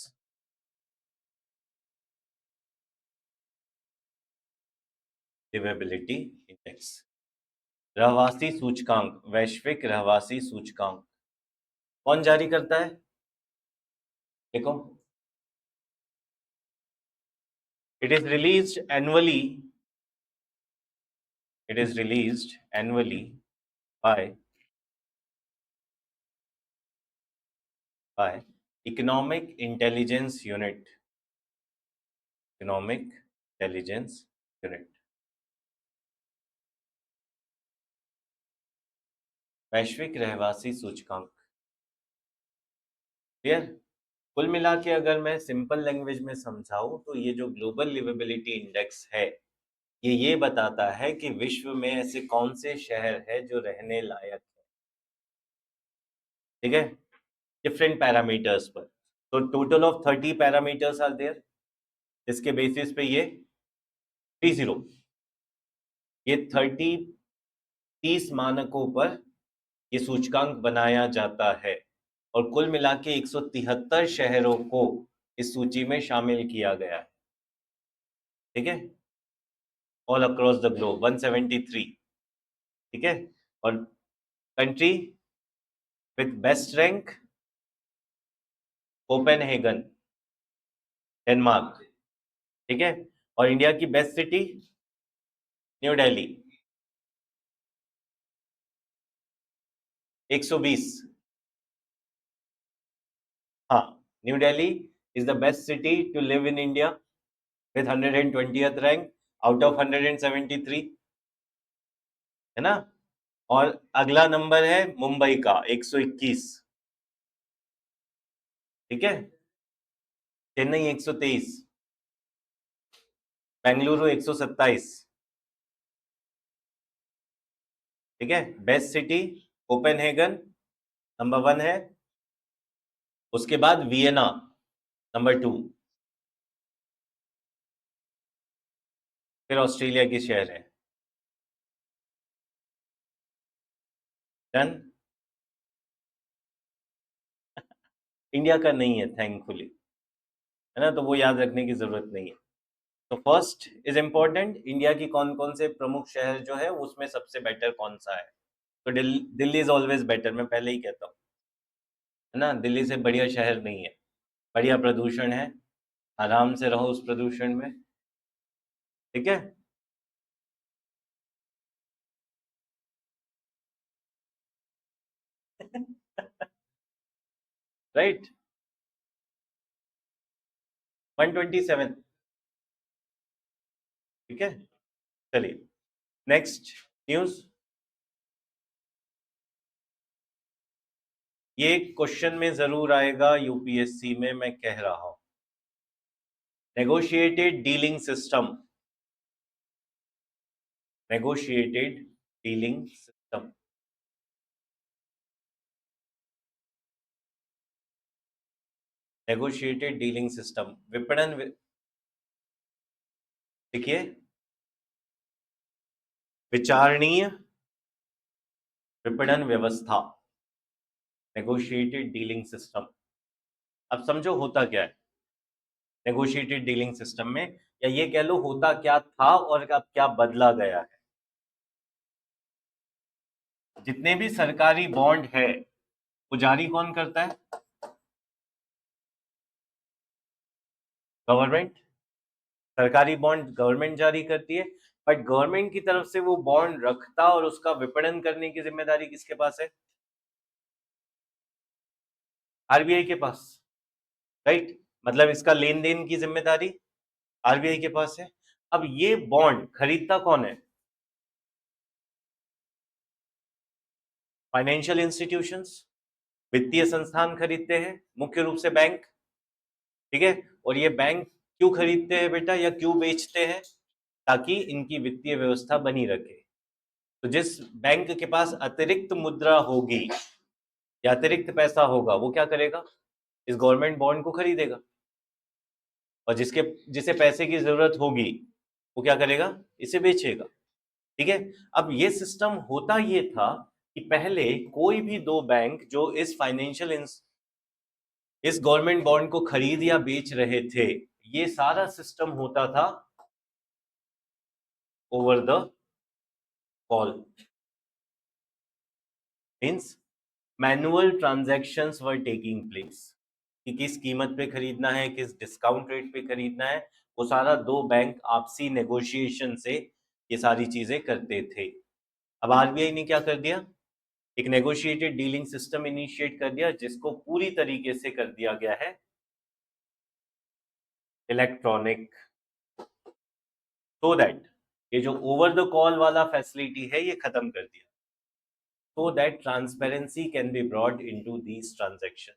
liveability index, रहवासी सूचकांक, वैश्विक रहवासी सूचकांक कौन जारी करता है? देखो, it is released annually, it is released annually by economic intelligence unit, economic intelligence unit, वैश्विक रहवासी सूचकांक। क्लियर? कुल मिला के अगर मैं सिंपल लैंग्वेज में समझाऊं तो ये जो ग्लोबल लिवेबिलिटी इंडेक्स है, ये बताता है कि विश्व में ऐसे कौन से शहर है जो रहने लायक है। ठीक है, डिफरेंट पैरामीटर्स पर। तो total of 30 parameters are there, इसके बेसिस पे ये 30, ये 30 मानकों पर ये सूचकांक बनाया जाता है और कुल मिला के 173 शहरों को इस सूची में शामिल किया गया है। ठीक है, ऑल अक्रॉस द ग्लोब 173। ठीक है, और country with best rank Copenhagen, Denmark. ठीक है, और इंडिया की बेस्ट सिटी न्यू दिल्ली 120। हाँ, New Delhi is the best city to live in India with 120th rank out of 173, है ना। और अगला नंबर है मुंबई का 121। ठीक है, चेन्नई 123, बेंगलुरु 127। ठीक है, बेस्ट सिटी कोपेनहेगन नंबर 1 है, उसके बाद वियना नंबर 2, फिर ऑस्ट्रेलिया की शहर है। डन। इंडिया का नहीं है थैंकफुली, है ना, तो वो याद रखने की जरूरत नहीं है। तो फर्स्ट इज इंपॉर्टेंट, इंडिया की कौन कौन से प्रमुख शहर जो है उसमें सबसे बेटर कौन सा है। तो दिल्ली इज ऑलवेज बेटर, मैं पहले ही कहता हूँ, है ना, दिल्ली से बढ़िया शहर नहीं है। बढ़िया प्रदूषण है, आराम से रहो उस प्रदूषण में। ठीक है, राइट, 127। ठीक है, चलिए नेक्स्ट न्यूज। ये क्वेश्चन में जरूर आएगा यूपीएससी में, मैं कह रहा हूं। Negotiated dealing system, negotiated dealing system, negotiated dealing system, विपणन देखिए, विचारणीय विपणन व्यवस्था, नेगोशिएटेड डीलिंग सिस्टम। अब समझो होता क्या है नेगोशिएटेड डीलिंग सिस्टम में, या ये कह लो होता क्या था और अब क्या बदला गया है। जितने भी सरकारी बॉन्ड है वो जारी कौन करता है? गवर्नमेंट। सरकारी बॉन्ड गवर्नमेंट जारी करती है, बट गवर्नमेंट की तरफ से वो बॉन्ड रखता और उसका विपणन करने की जिम्मेदारी किसके पास है? आरबीआई के पास, राइट। मतलब इसका लेन देन की जिम्मेदारी आरबीआई के पास है। अब ये बॉन्ड खरीदता कौन है? फाइनेंशियल इंस्टीट्यूशंस, वित्तीय संस्थान खरीदते हैं, मुख्य रूप से बैंक, ठीक है। और ये बैंक क्यों खरीदते हैं बेटा, या क्यों बेचते हैं? ताकि इनकी वित्तीय व्यवस्था बनी रखे। तो जिस बैंक के पास अतिरिक्त मुद्रा होगी या अतिरिक्त पैसा होगा, वो क्या करेगा? इस गवर्नमेंट बॉन्ड को खरीदेगा। और जिसे पैसे की जरूरत होगी, वो क्या करेगा? इसे बेचेगा, ठीक है। अब ये सिस्टम होता ये था कि पहले कोई भी दो बैंक जो इस गवर्नमेंट बॉन्ड को खरीद या बेच रहे थे, ये सारा सिस्टम होता था over the call. Means manual transactions were taking place, कि किस कीमत पे खरीदना है, किस डिस्काउंट रेट पे खरीदना है, वो सारा दो बैंक आपसी नेगोशिएशन से ये सारी चीजें करते थे। अब आरबीआई ने क्या कर दिया? एक नेगोशिएटेड डीलिंग सिस्टम इनिशिएट कर दिया, जिसको पूरी तरीके से कर दिया गया है इलेक्ट्रॉनिक, सो दैट ये जो ओवर द कॉल वाला फैसिलिटी है ये खत्म कर दिया, so that transparency can be brought into these transaction.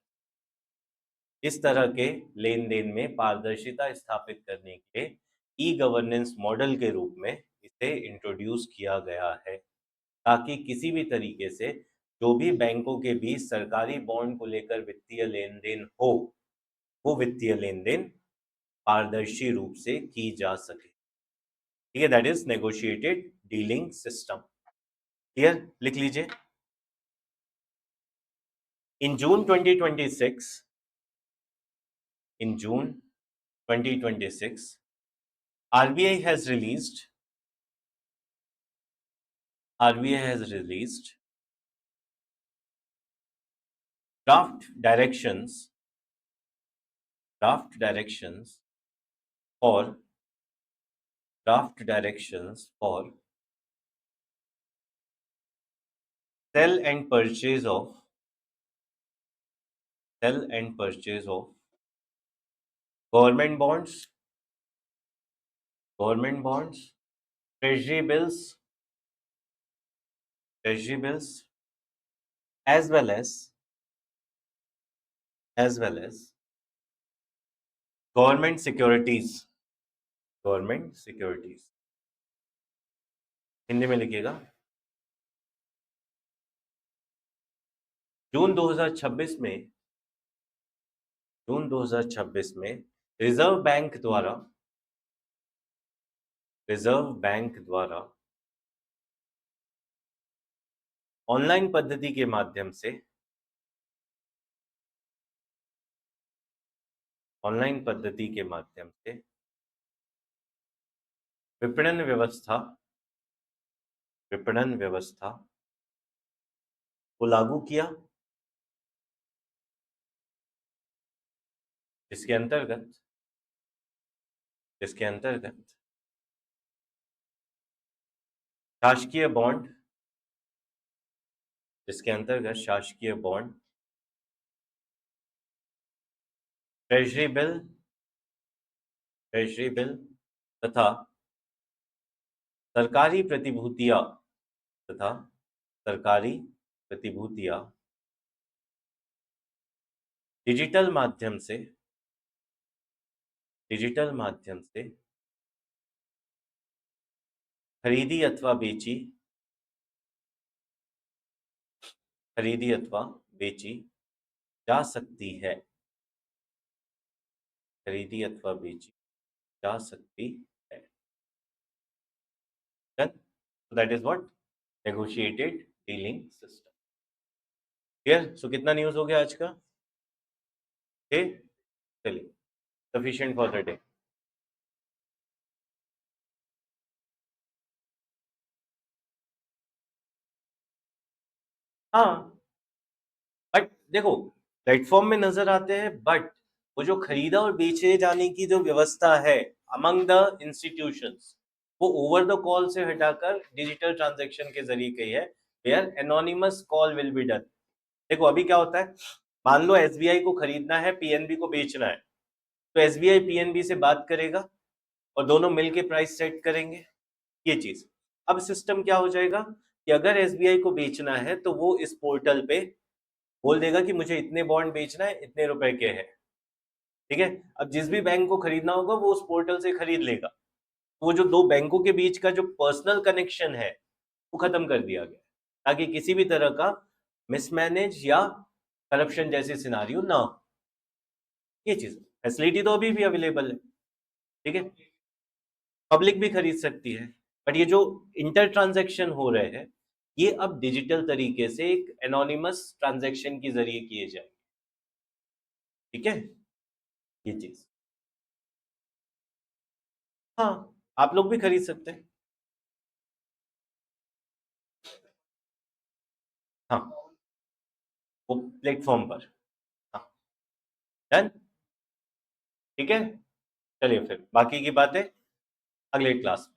इस तरह के लेन देन में पारदर्शिता स्थापित करने के लिए ई गवर्नेंस मॉडल के रूप में इसे इंट्रोड्यूस किया गया है, ताकि किसी भी तरीके से जो भी बैंकों के बीच सरकारी बॉन्ड को लेकर वित्तीय लेन देन हो, वो वित्तीय लेन देन पारदर्शी रूप से की जा सके, ठीक है। That is negotiated dealing system. Clear? लिख लीजिए। इन जून 2026, in June 2026, RBI has released draft directions for sell and purchase of government bonds, treasury bills, as well as government securities, Hindi में लिखिएगा। जून 2026 में रिजर्व बैंक द्वारा ऑनलाइन पद्धति के माध्यम से विपणन व्यवस्था को लागू किया, जिसके अंतर्गत शासकीय बॉन्ड, ट्रेजरी बिल तथा सरकारी प्रतिभूतियां डिजिटल माध्यम से खरीदी अथवा बेची जा सकती है, So that is what negotiated dealing system. Clear? So कितना न्यूज हो गया आज का? चलिए, sufficient for the day. हाँ, बट देखो प्लेटफॉर्म में नजर आते हैं, बट वो जो खरीदा और बेचे जाने की जो व्यवस्था है अमंग द इंस्टीट्यूशंस, वो ओवर द कॉल से हटाकर डिजिटल ट्रांजैक्शन के जरिए की है, where anonymous call will be done. देखो अभी क्या होता है, मान लो एसबीआई को खरीदना है, पीएनबी को बेचना है, तो एसबीआई पीएनबी से बात करेगा और दोनों मिलके प्राइस सेट करेंगे, ये चीज। अब सिस्टम क्या हो जाएगा, कि अगर एसबीआई को बेचना है तो वो इस पोर्टल पे बोल देगा कि मुझे इतने बॉन्ड बेचना है, इतने रुपए के हैं, ठीक है। अब जिस भी बैंक को खरीदना होगा वो उस पोर्टल से खरीद लेगा। वो जो दो बैंकों के बीच का जो पर्सनल कनेक्शन है वो खत्म कर दिया गया, ताकि किसी भी तरह का मिसमैनेज या करप्शन जैसी सिनारियो ना हो। ये चीज फैसिलिटी तो अभी भी अवेलेबल है, ठीक है, पब्लिक भी खरीद सकती है। बट ये जो इंटर ट्रांजेक्शन हो रहे हैं ये अब डिजिटल तरीके से एक एनोनिमस ट्रांजेक्शन के जरिए किए जाएंगे, ठीक है, ये चीज। हाँ, आप लोग भी खरीद सकते हैं। हाँ, वो प्लेटफॉर्म पर। हाँ, डन, ठीक है। चलिए फिर बाकी की बातें अगले क्लास में।